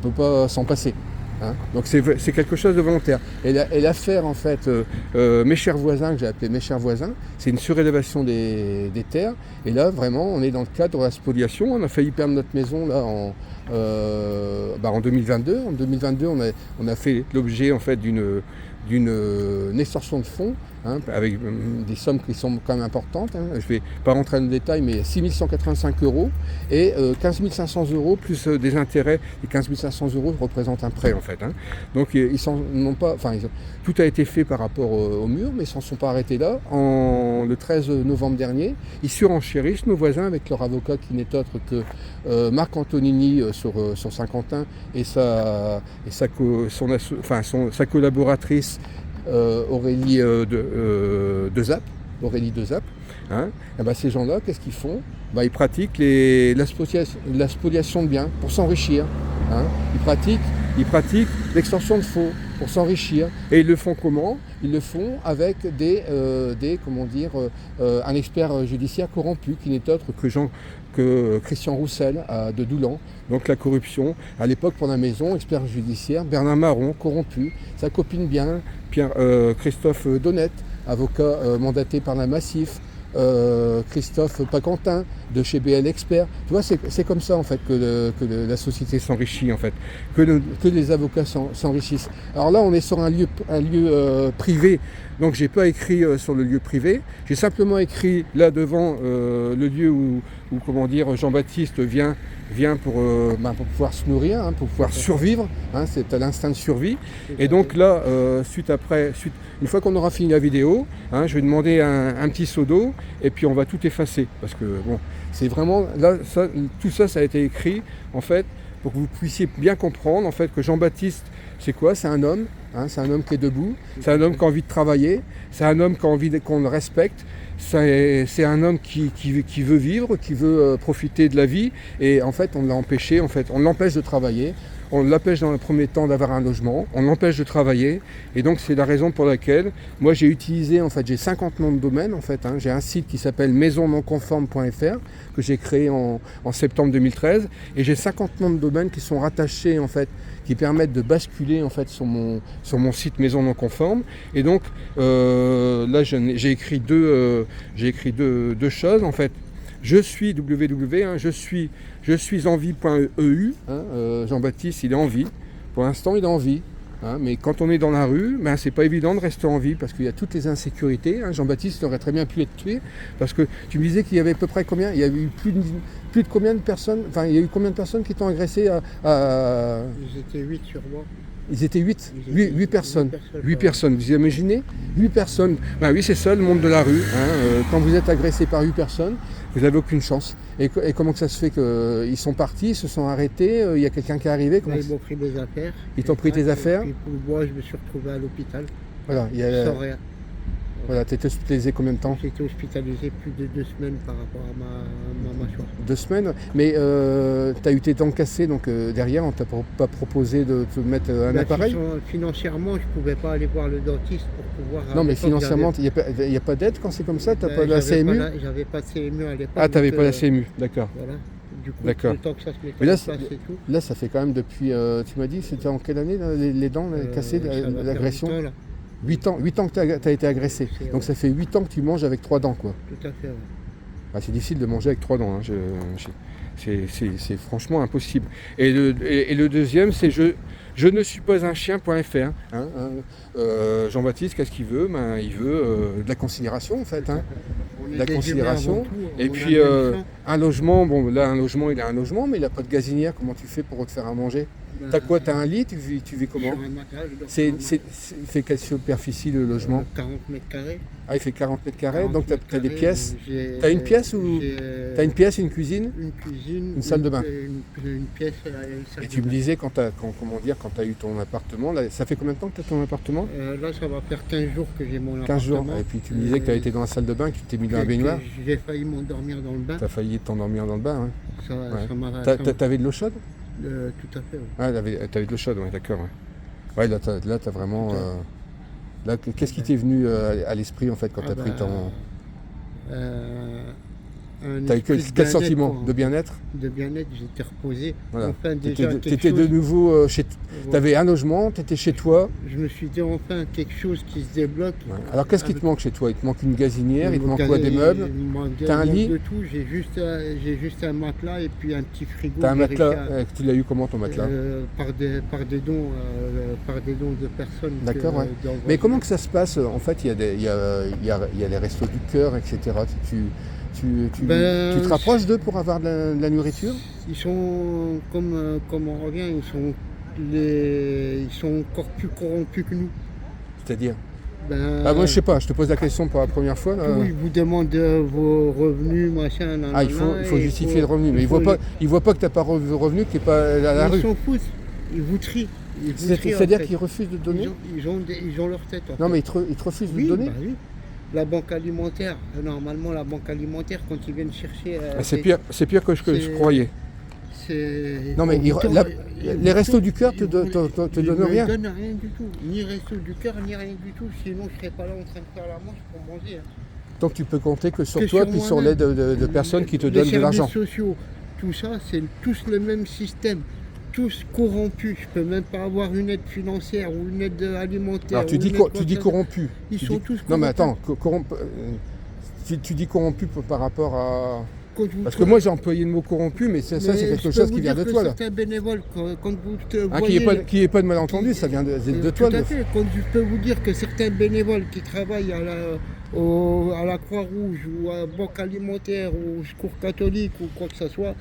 pas s'en passer. Hein. Donc c'est quelque chose de volontaire. Et l'affaire en fait, mes chers voisins, que j'ai appelé mes chers voisins, c'est une surélévation des terres. Et là vraiment on est dans le cadre de la spoliation. On a failli perdre notre maison là en 2022. En 2022 on a fait l'objet en fait d'une extorsion de fonds, hein, avec des sommes qui sont quand même importantes. Hein. Je ne vais pas rentrer dans le détail, mais 6 185 € et 15 500 € plus des intérêts. Et 15 500 € représentent un prêt en fait. Hein. Donc tout a été fait par rapport au mur, mais ils ne s'en sont pas arrêtés là. Le 13 novembre dernier, ils surenchérissent nos voisins avec leur avocat qui n'est autre que Marc Antonini sur Saint-Quentin et sa collaboratrice Aurélie de Zap. Hein. Ces gens-là, qu'est-ce qu'ils font? Ils pratiquent la spoliation de biens pour s'enrichir. Hein. Ils pratiquent l'extorsion de faux pour s'enrichir. Et ils le font comment? Ils le font avec un expert judiciaire corrompu qui n'est autre que Christian Roussel de Doulan. Donc la corruption. À l'époque, pour la maison, expert judiciaire, Bernard Marron, corrompu. Sa copine bien, Christophe Donnette, avocat mandaté par la Massif. Christophe Paquentin de chez BL Expert. Tu vois, c'est comme ça en fait que la société s'enrichit en fait, que les avocats s'enrichissent. Alors là, on est sur un lieu privé, donc j'ai pas écrit sur le lieu privé. J'ai simplement écrit là devant le lieu où Jean-Baptiste vient pour pouvoir se nourrir, hein, pour pouvoir survivre. Hein, c'est à l'instinct de survie. Et donc là, une fois qu'on aura fini la vidéo, hein, je vais demander un petit seau d'eau et puis on va tout effacer. Parce que c'est vraiment là, tout ça a été écrit en fait pour que vous puissiez bien comprendre en fait que Jean-Baptiste, c'est quoi? C'est un homme, hein, c'est un homme qui est debout, c'est un homme qui a envie de travailler, c'est un homme qui a envie qu'on le respecte. C'est un homme qui veut vivre, qui veut profiter de la vie, et en fait on l'a empêché, on l'empêche de travailler, on l'empêche dans le premier temps d'avoir un logement, on l'empêche de travailler, et donc c'est la raison pour laquelle moi j'ai utilisé, j'ai 50 noms de domaine en fait, hein. J'ai un site qui s'appelle maisonnonconforme.fr que j'ai créé en septembre 2013, et j'ai 50 noms de domaine qui sont rattachés en fait, qui permettent de basculer en fait sur mon site Maison Non Conforme. Et donc là j'ai écrit deux choses en fait. Je suis www, hein, je suis envie.eu, hein, Jean-Baptiste il est en vie. Pour l'instant il est en vie. Hein, mais quand on est dans la rue, c'est pas évident de rester en vie parce qu'il y a toutes les insécurités. Hein. Jean-Baptiste aurait très bien pu être tué parce que tu me disais qu'il y avait à peu près combien? Il y a eu plus de combien de personnes? Enfin, il y a eu combien de personnes qui t'ont agressé Ils étaient 8 sur moi. Ils étaient 8, Ils étaient 8 personnes. 8 ouais. personnes, vous imaginez 8 personnes. Ben oui, c'est ça le monde de la rue. Hein. Quand vous êtes agressé par 8 personnes, vous n'avez aucune chance. Et comment que ça se fait qu'ils sont partis, ils se sont arrêtés, il y a quelqu'un qui est arrivé Là, ils m'ont pris mes affaires. Ils t'ont pris tes affaires? Et puis moi, je me suis retrouvé à l'hôpital. Voilà, Sans rien. voilà, tu étais hospitalisé combien de temps? J'ai été hospitalisé plus de 2 semaines par rapport à ma mâchoire. 2 semaines. Mais tu as eu tes dents cassées, donc derrière, on t'a pas proposé de te mettre un appareil? Financièrement, je ne pouvais pas aller voir le dentiste pour pouvoir... Non, mais financièrement, il n'y a pas d'aide quand c'est comme ça? Tu n'as pas de la CMU? J'avais pas de CMU à l'époque. Ah, tu n'avais pas la CMU, d'accord. Voilà. Du coup, D'accord. le temps que ça se mette Mais là, en place et tout. Là, ça fait quand même depuis, tu m'as dit, c'était en quelle année, là, les dents cassées, ça va faire l'agression? 8 ans, là. 8 ans que tu as été agressé. C'est, Donc ça fait 8 ans que tu manges avec 3 dents, quoi. Tout à fait, ouais. Ah, c'est difficile de manger avec 3 dents. Hein. C'est franchement impossible. Et le deuxième, c'est je ne suis pas un chien.fr. Hein, Jean-Baptiste, qu'est-ce qu'il veut? Il veut de la considération, en fait. Hein. On est De la des considération. humains avant tout, Et on puis, a des méchants. un logement, bon, là, un logement, il a un logement, mais il n'a pas de gazinière. Comment tu fais pour te faire à manger? T'as quoi? T'as un lit? Tu vis comment? Sur un matelas, je dors Il sur un matelas. fait quelle superficie le logement? 40 mètres carrés. Ah, il fait 40 mètres carrés, 40 donc tu as mètres des carrés, pièces. j'ai- T'as une pièce ou j'ai, t'as une pièce, une cuisine? une cuisine, Une salle de bain. Une pièce et une salle Et de tu me bain. disais quand tu as eu ton appartement, là, ça fait combien de temps que tu as ton appartement? Là, ça va faire 15 jours que j'ai mon 15 jours. appartement. Et puis tu me disais que tu as été dans la salle de bain, que tu t'es mis dans la baignoire. J'ai failli m'endormir dans le bain. Tu as failli t'endormir dans le bain. Hein. Ça Ouais. m'a... T'avais de l'eau chaude? tout à fait, ouais. Ah, t'avais de l'eau chaude, ouais, d'accord. Ouais, là, t'as vraiment. Là, qu'est-ce qui t'est venu à l'esprit en fait quand tu as pris ton. T'as eu quel sentiment? De bien-être? De bien-être, j'étais reposé. Voilà. Enfin, déjà, Tu étais de nouveau chez. Tu avais un logement, tu étais chez toi. Je me suis dit enfin quelque chose qui se débloque. Ouais. Alors qu'est-ce qui te manque chez toi? Il te manque une gazinière, il te manque manque quoi? Des meubles? T'as un lit? de tout. J'ai juste un matelas et puis un petit frigo. T'as un J'ai réussi matelas? Tu l'as eu comment ton matelas? par des dons de personnes. D'accord, ouais. Mais comment que ça se passe? En fait, il y a les restos du cœur, etc. Tu te rapproches d'eux pour avoir de la nourriture? Ils sont, comme on revient, ils sont encore plus corrompus que nous. C'est-à-dire? Moi je sais pas, je te pose la question pour la première fois. Là. Ils vous demandent vos revenus, machin. Il faut justifier le revenu, mais ils voient pas que tu n'as pas de revenu, que tu n'es pas à la rue. Ils s'en foutent, ils vous trient. C'est-à-dire qu'ils refusent de te donner? Ils ont leur tête. Non, mais ils te refusent de te donner? Oui. La banque alimentaire, normalement la banque alimentaire, quand ils viennent chercher... c'est pire que je croyais. Non mais les restos du cœur te donnent rien? Ils ne donnent rien du tout, ni resto du cœur, ni rien du tout, sinon je ne serais pas là en train de faire la manche pour manger. Donc tu peux compter que sur toi, puis sur l'aide de personnes qui te donnent de l'argent. Les services sociaux, tout ça, c'est tous le même système. Tous corrompus, je peux même pas avoir une aide financière ou une aide alimentaire. Alors tu dis corrompu. Ils sont tous corrompus. Non mais attends, tu dis corrompu par rapport à... Parce que moi j'ai employé le mot corrompu, mais ça c'est quelque chose qui vient de toi là. Certains bénévoles, quand vous te voyez... Qu'il n'y ait pas de malentendu, ça vient de toi. Tout à fait, quand je peux vous dire que certains bénévoles qui travaillent à la Croix-Rouge ou à la Banque Alimentaire ou au Secours catholique ou quoi que ce soit,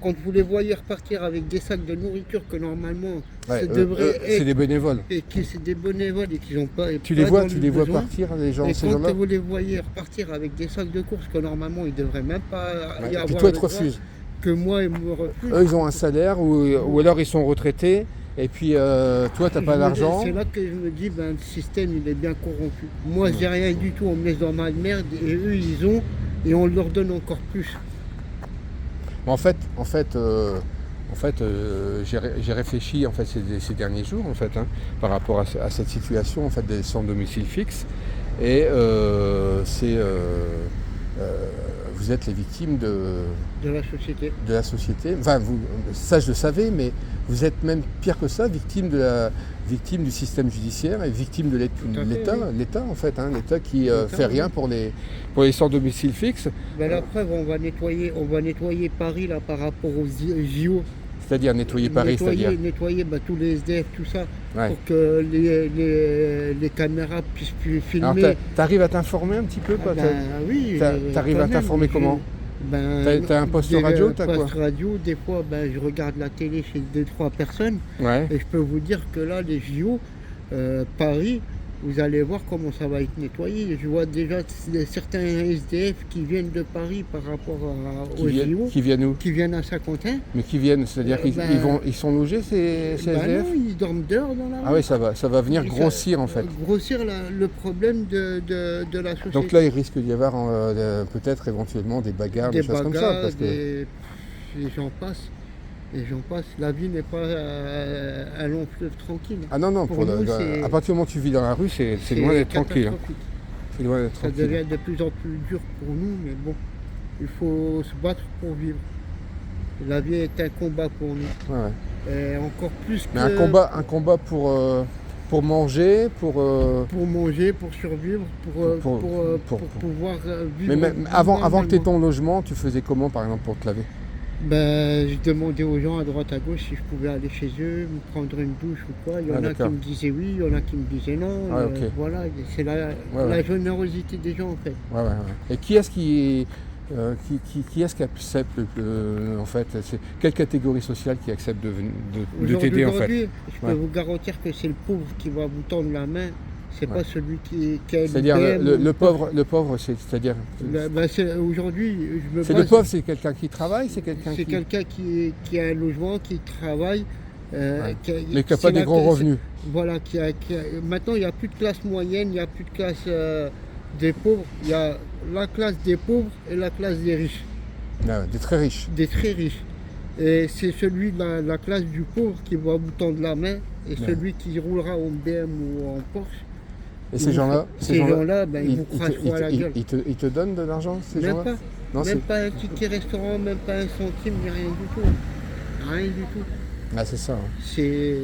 quand vous les voyez repartir avec des sacs de nourriture que normalement ça devrait être... C'est des bénévoles. Et que c'est des bénévoles et qu'ils n'ont pas... Tu les vois partir, les gens, ces gens-là? Et quand vous les voyez repartir avec des sacs de courses que normalement ils ne devraient même pas y avoir... Et toi, ils te refusent. Que moi, ils me refusent. Eux, ils ont un salaire ou alors ils sont retraités. Et puis toi, tu n'as pas d'argent. C'est là que je me dis, le système, il est bien corrompu. Moi, j'ai rien du tout, on me laisse dans ma merde et eux, ils ont et on leur donne encore plus. En fait, j'ai réfléchi en fait ces derniers jours en fait par rapport à cette situation en fait des sans domicile fixe et vous êtes les victimes de la société. De la société. Enfin, ça je le savais, mais vous êtes même pire que ça, victime du système judiciaire et victime de l'État en fait, l'État qui fait rien pour les sans domicile fixe. La preuve, on va nettoyer Paris là par rapport aux JO. C'est-à-dire nettoyer Paris, nettoyer tous les SDF, tout ça, ouais. Pour que les caméras puissent plus filmer. Alors, t'arrives à t'informer un petit peu, quoi? Oui. T'arrives à t'informer comment? T'as un poste radio, t'as quoi? Poste radio, des fois, je regarde la télé chez 2-3 personnes. Ouais. Et je peux vous dire que là, les JO, Paris, vous allez voir comment ça va être nettoyé. Je vois déjà certains SDF qui viennent de Paris par rapport aux JO. Qui viennent où? Qui viennent à Saint-Quentin. Mais qui viennent, c'est-à-dire qu'ils sont logés, ces SDF? Non, ils dorment dehors dans la rue. Ah oui, ça va venir grossir en fait. Grossir le problème de la société. Donc là, il risque d'y avoir peut-être éventuellement des bagarres, des choses comme ça. Parce que... les gens passent. Et j'en passe, la vie n'est pas un long fleuve tranquille. Ah non, nous, à partir du moment où tu vis dans la rue, c'est loin d'être tranquille. C'est loin d'être ça tranquille. devient de plus en plus dur pour nous, mais bon, il faut se battre pour vivre. La vie est un combat pour nous. Ouais. Et encore plus mais que... un combat pour manger, pour manger, pour survivre, pour pouvoir vivre. Mais avant que tu aies ton logement, tu faisais comment par exemple pour te laver? Je demandais aux gens à droite à gauche si je pouvais aller chez eux, me prendre une douche ou quoi. Il y en a qui me disaient oui, il y en a qui me disaient non. Voilà, c'est la générosité des gens en fait. Ouais. Et qui est-ce qui accepte en fait, quelle catégorie sociale qui accepte de t'aider en fait? Aujourd'hui, je peux vous garantir que c'est le pauvre qui va vous tendre la main. C'est pas celui qui a c'est-à-dire le pauvre, c'est-à-dire... aujourd'hui, je me base... Le pauvre, c'est quelqu'un qui travaille, c'est quelqu'un qui a un logement, qui travaille... mais qui n'a pas des gros revenus. Voilà, maintenant, il n'y a plus de classe moyenne, il n'y a plus de classe des pauvres. Il y a la classe des pauvres et la classe des riches. Des très riches. Des très riches. Et c'est celui de la classe du pauvre qui va vous tendre la main et celui qui roulera en BM ou en Porsche. Et ces gens-là, ils vous cracheront à la gueule. Ils te donnent de l'argent, ces gens-là? Même pas. Même pas un ticket restaurant, même pas un centime, ni rien du tout. Rien du tout. Ah, c'est ça. Hein. C'est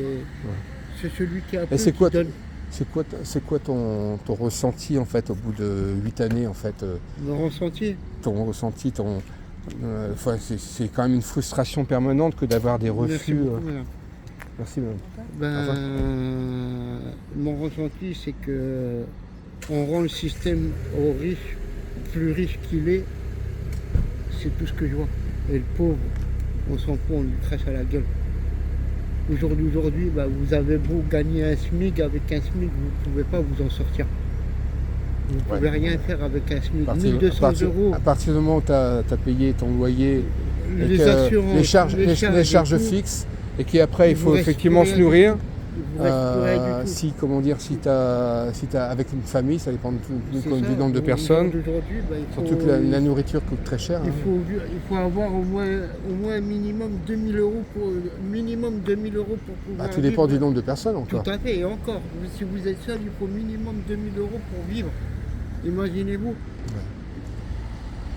celui qui a plus qui donne. C'est quoi ton ressenti en fait au bout de 8 années en fait? Mon ressenti? Ton ressenti, c'est quand même une frustration permanente que d'avoir des refus. Merci beaucoup, Merci madame. Mon ressenti, c'est que on rend le système aux riches plus riche qu'il est. C'est tout ce que je vois. Et le pauvre, on s'en fout, on lui crache à la gueule. Aujourd'hui, vous avez beau gagner un SMIC, avec un SMIC, vous ne pouvez pas vous en sortir. Vous ne pouvez rien faire avec un SMIC. 1200 euros. À partir du moment où tu as payé ton loyer, les assurances, les charges fixes, et qu'après il faut effectivement se nourrir. Si t'as avec une famille, ça dépend du nombre de personnes. Surtout que la nourriture coûte très cher. Il faut avoir au moins un minimum 2000 euros pour pouvoir tout dépend du nombre de personnes encore. Tout à fait, et encore. Si vous êtes seul, il faut minimum 2000 euros pour vivre. Imaginez-vous.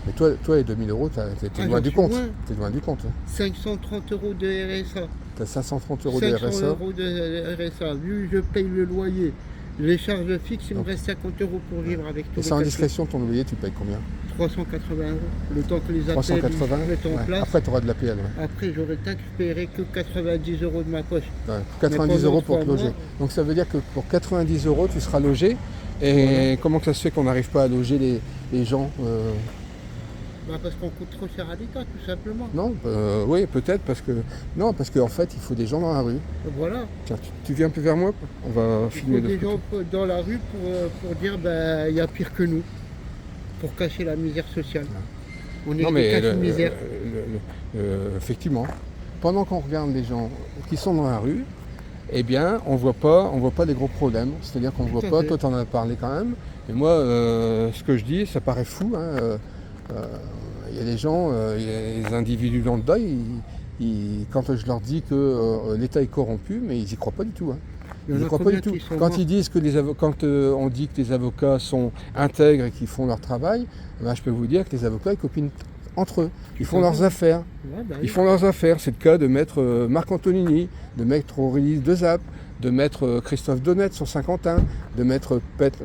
Mais toi, les 2000 euros, t'es loin du compte. T'es loin du compte. 530 euros de RSA. T'as 530 euros de RSA. 500 euros de RSA. Vu que je paye le loyer, les charges fixes, il me reste 50 euros pour vivre avec tout. Et sans indiscrétion, ton loyer, tu payes combien? 380 euros. Le temps que les appels 380 mettent en place. Après, tu auras de la PL. Après, j'aurai le temps que je paierai que 90 euros de ma poche. 90 euros pour te loger. Donc ça veut dire que pour 90 euros, tu seras logé. Et comment ça se fait qu'on n'arrive pas à loger les gens parce qu'on coûte trop cher à l'État, tout simplement. Non, oui, peut-être parce qu'en fait, il faut des gens dans la rue. Voilà. Tiens, tu viens un peu vers moi, on va filmer. Il faut des gens dans la rue pour dire il y a pire que nous, pour cacher la misère sociale. On est cache misère. Effectivement, pendant qu'on regarde les gens qui sont dans la rue, eh bien, on voit pas des gros problèmes. C'est-à-dire qu'on ne voit pas. Toi, tu en as parlé quand même. Et moi, ce que je dis, ça paraît fou. Il y a des gens, il y a des individus lambda, quand je leur dis que l'État est corrompu, mais ils n'y croient pas du tout. Ils n'y croient pas du tout. Quand ils disent quand on dit que les avocats sont intègres et qu'ils font leur travail, je peux vous dire que les avocats ils copinent entre eux. Ils font leurs affaires. Ils font leurs affaires. C'est le cas de maître Marc Antonini, de maître Aurélie de Zap, de maître Christophe Donnet sur Saint-Quentin, de maître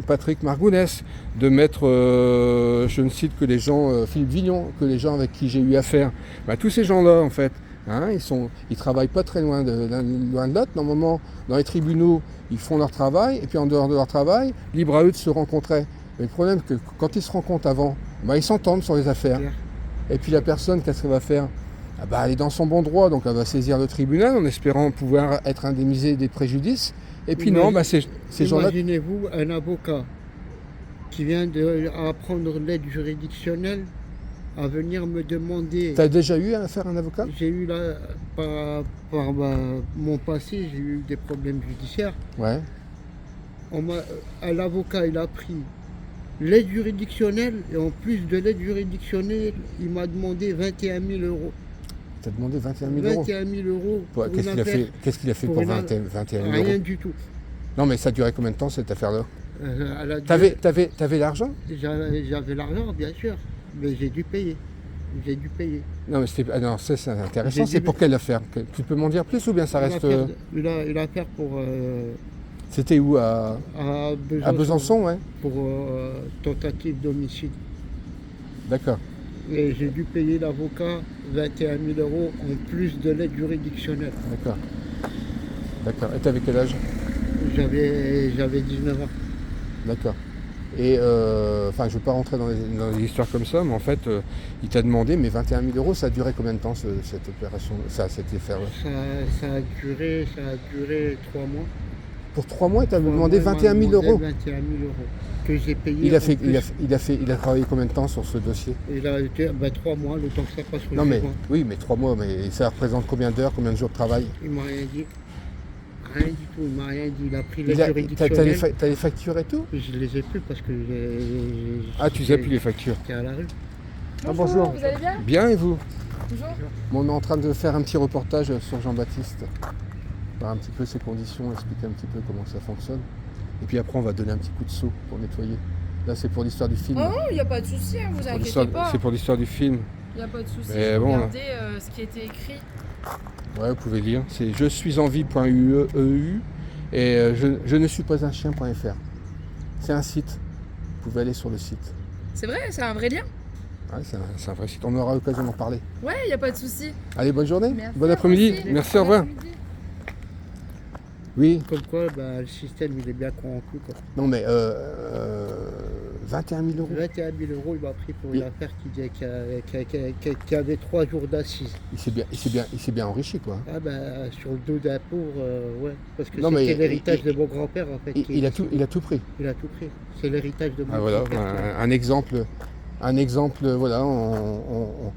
Patrick Margounès, de maître, je ne cite que les gens, Philippe Villon, que les gens avec qui j'ai eu affaire. Tous ces gens-là, en fait, ils travaillent pas très loin de l'autre. Normalement, dans les tribunaux, ils font leur travail, et puis en dehors de leur travail, libre à eux de se rencontrer. Mais le problème, c'est que quand ils se rencontrent avant, ils s'entendent sur les affaires. Et puis la personne, qu'est-ce qu'elle va faire? Ah bah, elle est dans son bon droit, donc elle va saisir le tribunal en espérant pouvoir être indemnisée des préjudices. Et puis non, bah, ces gens-là... Imaginez-vous un avocat qui vient d'apprendre l'aide juridictionnelle à venir me demander... Tu as déjà eu à faire un avocat? J'ai eu là, par mon passé, j'ai eu des problèmes judiciaires. Ouais. L'avocat, il a pris l'aide juridictionnelle et en plus de l'aide juridictionnelle, il m'a demandé 21 000 euros. Tu as demandé 21 000 euros? 21 000 euros. Qu'est-ce qu'il a fait pour 21 000 euros? Rien du tout. Non, mais ça durait combien de temps cette affaire-là? T'avais l'argent? J'avais l'argent, bien sûr, mais j'ai dû payer. Non, mais c'est intéressant. C'est pour quelle affaire? Tu peux m'en dire plus ou bien ça reste... Une affaire pour... C'était où? À Besançon, ouais. Pour tentative d'homicide. D'accord. Et j'ai dû payer l'avocat 21 000 euros en plus de l'aide juridictionnelle. D'accord. Et t'avais quel âge? J'avais 19 ans. D'accord. Et je ne veux pas rentrer dans des histoires comme ça, mais en fait, il t'a demandé, mais 21 000 euros, ça a duré combien de temps cette opération, cette affaire-là? Ça a duré 3 mois. Pour 3 mois, il t'a demandé 21 000 euros? 21 000 euros que j'ai payé. Il a travaillé combien de temps sur ce dossier? Il a été 3 mois, le temps que ça passe au Non, mais jugement. oui, mais 3 mois, mais ça représente combien d'heures, combien de jours de travail? Il m'a rien dit. Rien du tout, il m'a rien dit. Il a pris les juridictionnelles. T'as les factures et tout? Je les ai plus parce que tu n'as plus les factures? J'étais à la rue. Bonjour. Vous allez bien? Bien, et vous? Bonjour. Bon, on est en train de faire un petit reportage sur Jean-Baptiste. Voir un petit peu ses conditions, expliquer un petit peu comment ça fonctionne. Et puis après, on va donner un petit coup de seau pour nettoyer. Là, c'est pour l'histoire du film. Oh non, il n'y a pas de souci, hein, vous inquiétez pas. C'est pour l'histoire du film. Il n'y a pas de souci. Mais bon, regardez ce qui a été écrit. Ouais, vous pouvez lire. C'est je suis en vie.eu et je ne suis pas un chien.fr. C'est un site. Vous pouvez aller sur le site. C'est vrai, c'est un vrai lien? Ouais, c'est un vrai site. On aura l'occasion d'en parler. Ouais, il n'y a pas de souci. Allez, bonne journée. Merci, bon après-midi. merci. Merci, au revoir. Bon après-midi. Oui. Comme quoi, le système, il est bien corrompu, quoi. Non, mais 21 000 euros. 21 000 euros, il m'a pris pour une affaire qui avait 3 jours d'assises. Il s'est bien enrichi, quoi. Ah sur le dos d'un pauvre, ouais. Parce que Non, mais c'était l'héritage de mon grand-père, en fait. Il a tout pris. Il a tout pris. C'est l'héritage de mon Voilà, grand-père. un exemple, voilà, on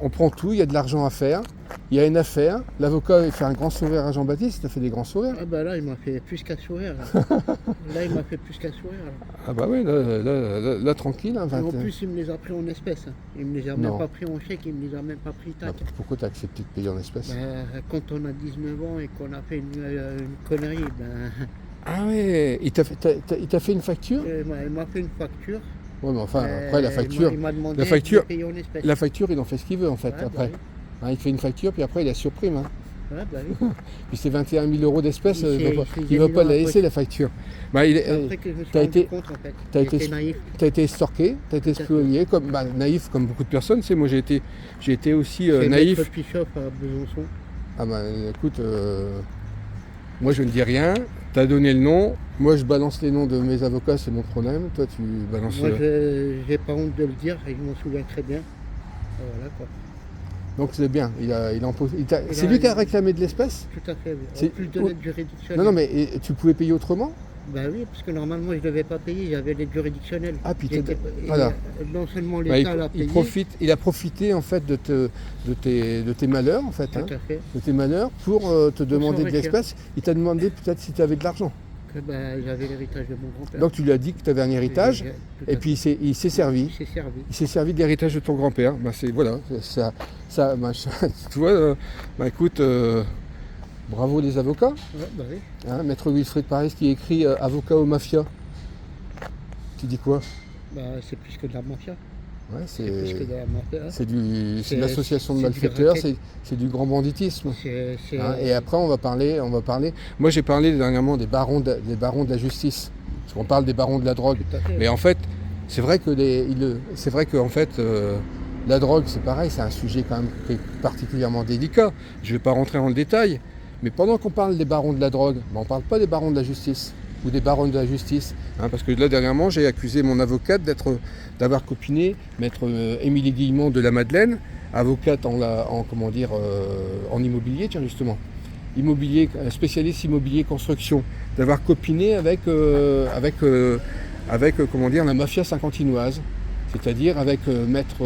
prend tout, il y a de l'argent à faire, il y a une affaire, l'avocat il fait un grand sourire à Jean-Baptiste, il a fait des grands sourires. Ah là, il m'a fait plus qu'un sourire. Là, il m'a fait plus qu'un sourire. Ah bah oui, là tranquille. Hein, Et en plus, il me les a pris en espèces. Il me les a même pas pris en chèque, il me les a même pas pris tac. Pourquoi tu as accepté de payer en espèces? Quand on a 19 ans et qu'on a fait une connerie, Ah ouais, il t'a fait une facture? Il m'a fait une facture. Ouais, mais enfin, après la facture, il m'a demandé de payer en espèces. La facture, il en fait ce qu'il veut en fait, après. Oui. Il fait une facture, puis après il a surprime. Ouais, oui. Puis c'est 21 000 euros d'espèces, il ne va pas la laisser la facture. Après que je me suis rendu compte, en fait, j'étais naïf. Tu as été estorqué, tu as été spolié, naïf comme beaucoup de personnes. Tu sais, moi j'ai été aussi naïf. Maître Pichoff à Besançon. Ah écoute, moi je ne dis rien, tu as donné le nom, moi je balance les noms de mes avocats, c'est mon problème, toi tu balances... Moi j'ai pas honte de le dire et je m'en souviens très bien. Voilà quoi. Donc c'est bien, c'est lui qui a réclamé de l'espèce? Tout à fait, oui. En plus de l'aide juridictionnelle. Non mais tu pouvais payer autrement? Oui, parce que normalement je ne devais pas payer, j'avais l'aide juridictionnelle. Ah putain, voilà. Non seulement l'État l'a payé... Il a profité en fait de tes malheurs en fait. Tout à fait. De tes malheurs pour te demander de l'espèce. Il t'a demandé peut-être si tu avais de l'argent. J'avais l'héritage de mon grand-père. Donc tu lui as dit que tu avais un héritage et puis il s'est servi. Il s'est servi de l'héritage de ton grand-père. Voilà, tu vois, écoute, bravo les avocats. Ouais, oui. Hein, Maître Wilfried Paris qui écrit avocat aux mafias. Tu dis quoi? C'est plus que de la mafia. Ouais, c'est plus que de la mafia. C'est de l'association de malfaiteurs, c'est du grand banditisme. Et après on va parler. Moi j'ai parlé dernièrement des barons de la justice. Parce qu'on parle des barons de la drogue. Mais en fait, c'est vrai que la drogue c'est pareil, c'est un sujet quand même qui est particulièrement délicat. Je ne vais pas rentrer dans le détail. Mais pendant qu'on parle des barons de la drogue, on ne parle pas des barons de la justice. ou des baronnes de la justice. Hein, parce que là, dernièrement, j'ai accusé mon avocate d'avoir copiné maître Émilie Guillemont de la Madeleine, avocate en immobilier, tiens, justement. Spécialiste immobilier construction, d'avoir copiné avec la mafia saint-quentinoise, c'est-à-dire avec maître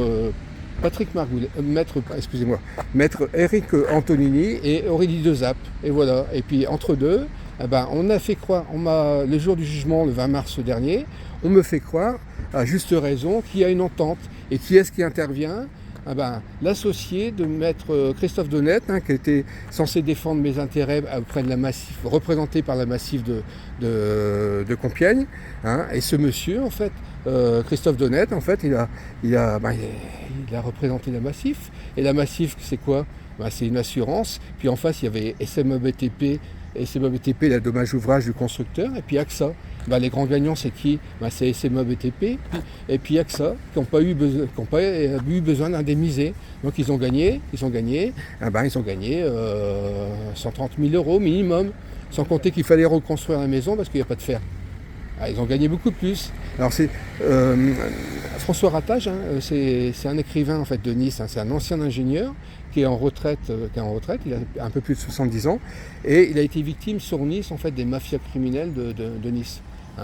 Eric Antonini et Aurélie Dezappe. Et voilà. Et puis entre deux, on a fait croire, le jour du jugement, le 20 mars dernier, on me fait croire, à juste raison, qu'il y a une entente. Et qui est-ce qui intervient ? L'associé de maître Christophe Donnette, qui était censé défendre mes intérêts auprès de la Massif, représenté par la Massif de Compiègne. Et ce monsieur, en fait, Christophe Donnette, en fait, il a représenté la Massif. Et la Massif, c'est quoi ? C'est une assurance. Puis en face, il y avait SMA BTP, la dommage ouvrage du constructeur, et puis AXA. Les grands gagnants, c'est qui ? C'est SMA BTP, et puis AXA, qui n'ont pas eu besoin d'indemniser. Donc ils ont gagné 130 000 euros minimum, sans compter qu'il fallait reconstruire la maison parce qu'il n'y a pas de fer. Ils ont gagné beaucoup plus. Alors c'est François Ratage, c'est un écrivain en fait de Nice, c'est un ancien ingénieur qui est en retraite, il a un peu plus de 70 ans, et il a été victime sur Nice en fait des mafias criminelles de Nice.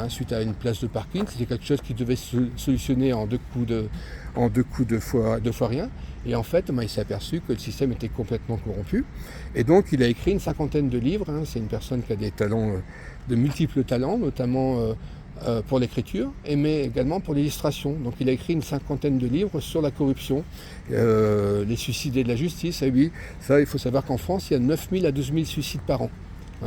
Suite à une place de parking, c'était quelque chose qui devait se solutionner en deux coups de fois rien. Et en fait, il s'est aperçu que le système était complètement corrompu. Et donc, il a écrit une 50aine de livres. C'est une personne qui a des talents, de multiples talents, notamment pour l'écriture, mais également pour l'illustration. Donc, il a écrit une 50aine de livres sur la corruption, les suicidés de la justice. Et oui, ça, il faut savoir qu'en France, il y a 9 000 à 12 000 suicides par an.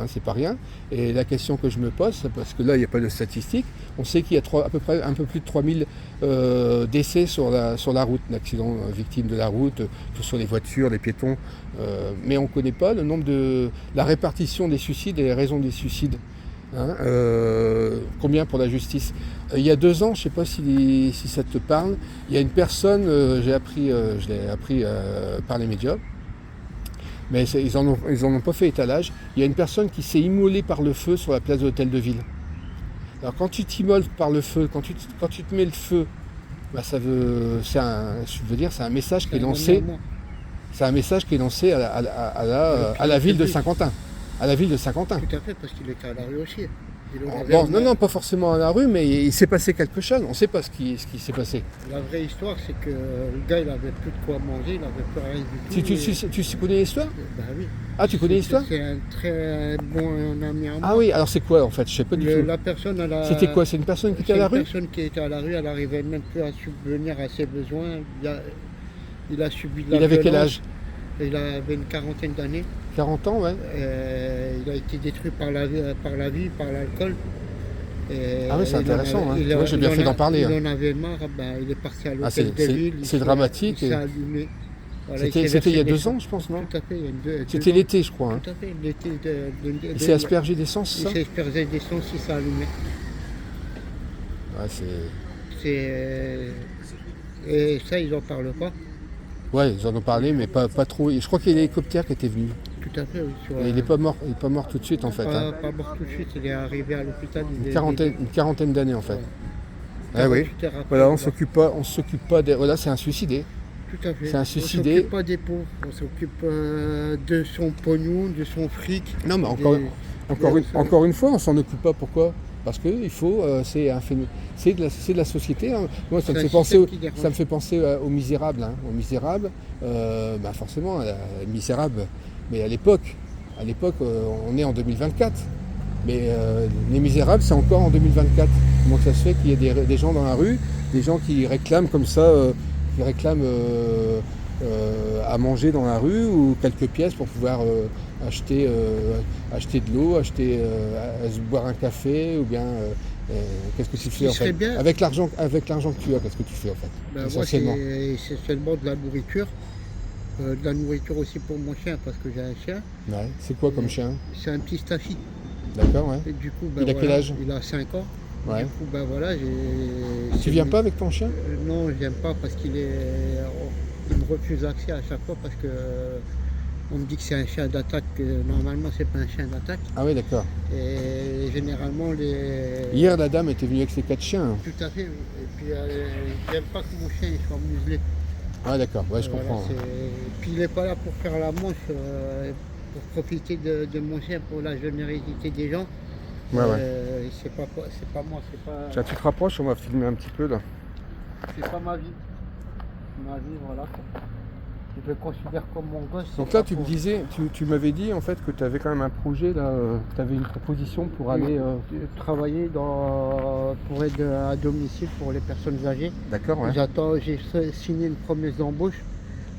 C'est pas rien. Et la question que je me pose, c'est parce que là, il n'y a pas de statistiques, on sait qu'il y a à peu près un peu plus de 3000 décès sur la route, d'accidents victimes de la route, que ce soit les voitures, les piétons, mais on ne connaît pas le nombre la répartition des suicides et les raisons des suicides. Combien pour la justice. Il y a 2 ans, je ne sais pas si ça te parle, il y a une personne, je l'ai appris par les médias, mais ils en ont pas fait étalage. Il y a une personne qui s'est immolée par le feu sur la place de l'Hôtel de Ville. Alors quand tu t'immoles par le feu, quand tu te mets le feu, c'est un message qui est lancé. C'est un message qui est lancé à la ville de Saint-Quentin. À la ville de Saint-Quentin. Tout à fait, parce qu'il était à la rue aussi. Non, pas forcément à la rue, mais il s'est passé quelque chose. On ne sait pas ce qui s'est passé. La vraie histoire, c'est que le gars, il n'avait plus de quoi manger, il n'avait plus rien du tout. Tu connais l'histoire ? Oui. Ah, tu connais l'histoire ? C'est un très bon ami à moi. Ah oui, alors c'est quoi en fait ? Je sais pas du tout. La personne, C'était quoi ? C'est une personne qui était à la rue ? C'est une personne qui était à la rue, elle n'arrivait même plus à subvenir à ses besoins. Il a subi de la violence. Il avait quel âge ? Il avait une quarantaine d'années. 40 ans, ouais. Il a été détruit par la vie, par l'alcool. Ah oui, c'est intéressant. Moi, j'ai bien fait d'en parler. Il en avait marre, il est parti à l'hôtel de ville. C'est dramatique. Il s'est allumé. Voilà, c'était il y a 2 ans, je pense, non ? Tout à fait. C'était l'été, je crois. Tout à fait, l'été. Il s'est aspergé d'essence, ça ? Il s'est aspergé d'essence, il s'est allumé. Ouais, Et ça, ils n'en parlent pas. Ouais, ils en ont parlé, mais pas trop. Je crois qu'il y a l'hélicoptère qui était venu. Tout à fait, oui. Il n'est pas mort tout de suite, en fait. Pas mort tout de suite, il est arrivé à l'hôpital. Une quarantaine d'années, en fait. Ouais. Ah oui. Voilà, on s'occupe pas des... Voilà, c'est un suicidé. Tout à fait. C'est un suicidé. On ne s'occupe pas des pauvres, on s'occupe de son pognon, de son fric. Non, mais encore une fois, on s'en occupe pas. Pourquoi ? Parce que il faut, c'est de la société. Moi, ça me fait penser aux misérables. Aux misérables, forcément, misérables. Mais à l'époque, on est en 2024. Mais les misérables, c'est encore en 2024. Comment ça se fait qu'il y ait des gens dans la rue, des gens qui réclament comme ça, à manger dans la rue ou quelques pièces pour pouvoir acheter de l'eau, à se boire un café ou bien qu'est-ce que tu fais en fait bien. Avec l'argent que tu as, qu'est-ce que tu fais en fait essentiellement. Moi, c'est essentiellement de la nourriture. De la nourriture aussi pour mon chien parce que j'ai un chien. Ouais. C'est quoi comme chien ? C'est un petit staffy. D'accord, ouais. Et du coup, il a quel âge ? Il a 5 ans. Ouais. Du coup, Tu viens pas avec ton chien ? Non, je viens pas parce qu'il me refuse l'accès à chaque fois parce que on me dit que c'est un chien d'attaque, que normalement c'est pas un chien d'attaque. Ah oui, d'accord. Et généralement les... Hier, la dame était venue avec ses 4 chiens. Tout à fait, oui. Et puis j'aime pas que mon chien il soit muselé. Ah d'accord, ouais, je Voilà, comprends. puis il n'est pas là pour faire la manche, pour profiter de mon chien pour la générosité des gens. Ouais, ouais. C'est pas moi, Tiens, tu te rapproches, on va filmer un petit peu là. c'est pas ma vie. Ma vie, voilà. Je le considère comme mon gosse. Donc c'est là, pas tu me pour- disais, tu m'avais dit en fait que tu avais quand même un projet là, tu avais une proposition pour aller. travailler pour être à domicile pour les personnes âgées. D'accord, ouais. J'ai signé une promesse d'embauche.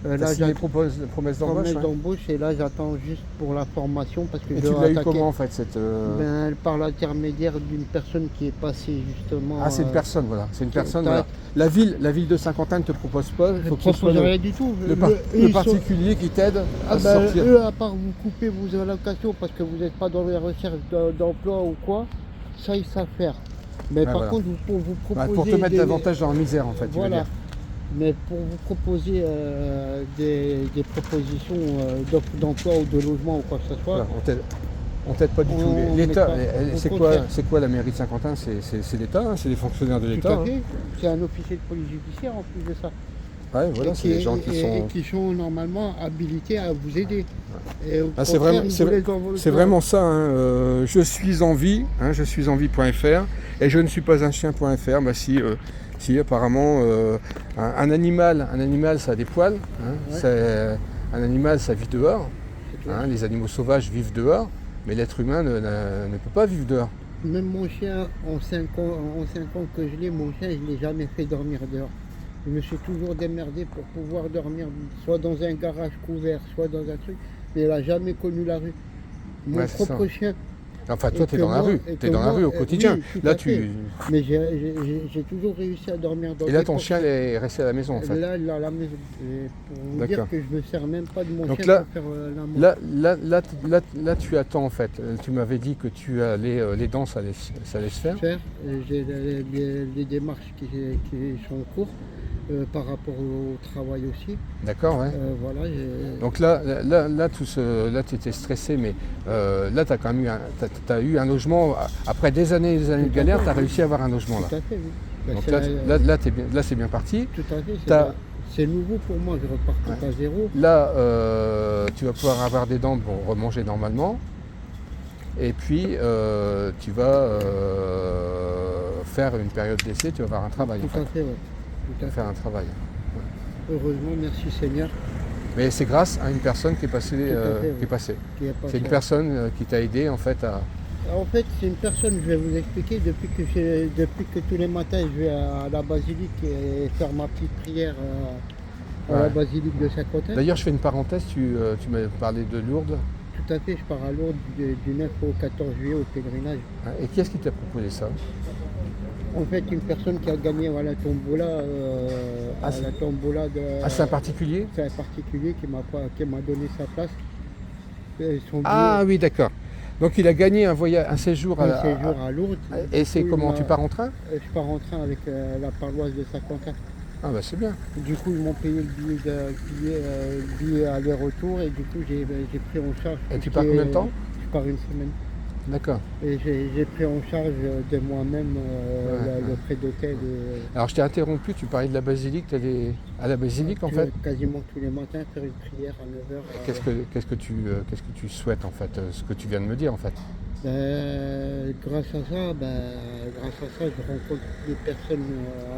T'as signé une promesse d'embauche, promesse ouais. d'embauche et là j'attends juste pour la formation parce que Et je tu dois l'as eu attaquer. comment en fait cette. Par l'intermédiaire d'une personne qui est passée justement. Ah, c'est une personne, voilà. C'est une personne. t'as- Voilà. La ville de Saint-Quentin ne te propose pas. Il Je faut ne que ce soit propose rien du tout. le Ils sont- particulier qui t'aide à sortir. eux, à part vous couper vos allocations parce que vous n'êtes pas dans les recherches d'emploi ou quoi, ça ils savent faire. Mais Ouais, par voilà. contre, vous Bah, proposez pour te mettre des- davantage dans la misère en fait. tu veux Voilà. dire. Mais pour vous proposer des propositions d'offres d'emploi ou de logement ou quoi que ce soit, Voilà, on t'aide pas du tout. On L'État, met pas. c'est Au quoi, contraire. c'est quoi la mairie de Saint-Quentin? C'est l'État, hein, c'est les fonctionnaires de tout l'État. à fait, c'est un officier de police judiciaire en plus de ça. Ouais, voilà, Et c'est des gens qui sont. qui sont normalement habilités à vous aider. Et au Ah, c'est contraire, vraiment- ils c'est- vous laissent dans vos C'est choix. vraiment ça, hein, je suis en vie, hein, je suis en vie.fr et je ne suis pas un chien.fr. Bah si apparemment un animal ça a des poils, hein, Ouais. un animal ça vit dehors, C'est clair. hein, les animaux sauvages vivent dehors, mais l'être humain ne peut pas vivre dehors. Même mon chien, en 5 ans que je l'ai, mon chien, je ne l'ai jamais fait dormir dehors. Je me suis toujours démerdé pour pouvoir dormir soit dans un garage couvert, soit dans un truc, mais il n'a jamais connu la rue. Mon Ouais, c'est propre ça. chien, Enfin toi Et tu es que dans la moi- rue, et tu es que dans la moi, rue au quotidien. oui, tout Là à fait. mais j'ai toujours réussi à dormir dans Et là des ton portes. chien il est resté à la maison en fait. Là, il est à la maison. Et pour vous dire D'accord. que je ne me sers même pas de mon Donc chien là- pour faire la manche. Là tu attends en fait. Tu m'avais dit que tu allais les dents ça allait se faire. J'ai les démarches qui sont en cours par rapport au travail aussi. D'accord, ouais. Voilà, Donc là tu étais stressé, mais là tu as quand même t'as eu un logement. Après des années de galère, tu as réussi à avoir un logement là. tout à fait, oui. Ben, Donc c'est là c'est bien parti. tout à fait, t'as- c'est nouveau pour moi, je repars tout à zéro. Là tu vas pouvoir avoir des dents pour remanger normalement. Et puis tu vas faire une période d'essai, tu vas avoir un travail. en Tout fait. à fait, oui. Tu Tout à vas fait. faire un travail. Heureusement, merci Seigneur. Mais c'est grâce à une personne qui est passée. Tout à fait, oui. Qui est passée. Qui a pas C'est une fait. personne qui t'a aidé en fait à. En fait, c'est une personne, je vais vous expliquer, depuis que tous les matins je vais à la basilique et faire ma petite prière à la Ouais. basilique de Saint-Quentin. D'ailleurs, je fais une parenthèse, tu m'as parlé de Lourdes. Tout à fait, je pars à Lourdes du 9 au 14 juillet au pèlerinage. Et qui est-ce qui t'a proposé ça? En fait, une personne qui a gagné à la tombola, Ah, c'est- de... Ah, c'est un particulier? C'est un particulier qui m'a donné sa place. Et son Ah oui, d'accord. Donc il a gagné un séjour billet, à un séjour à Lourdes. Et c'est Du coup, comment? il Tu m'a- pars en train? Je pars en train avec la paroisse de Saint-Quentin. Ah bah c'est bien. Du coup, ils m'ont payé le billet aller-retour et du coup, j'ai pris en charge. Et tout tu ce pars qui combien est- de temps? Je pars une semaine. D'accord. Et j'ai pris en charge de moi-même le frais d'hôtel. Alors je t'ai interrompu, tu parlais de la basilique, tu allais à la basilique en fait. Quasiment tous les matins, faire une prière à 9h. Qu'est-ce que tu souhaites en fait, ce que tu viens de me dire en fait? Grâce à ça, je rencontre des personnes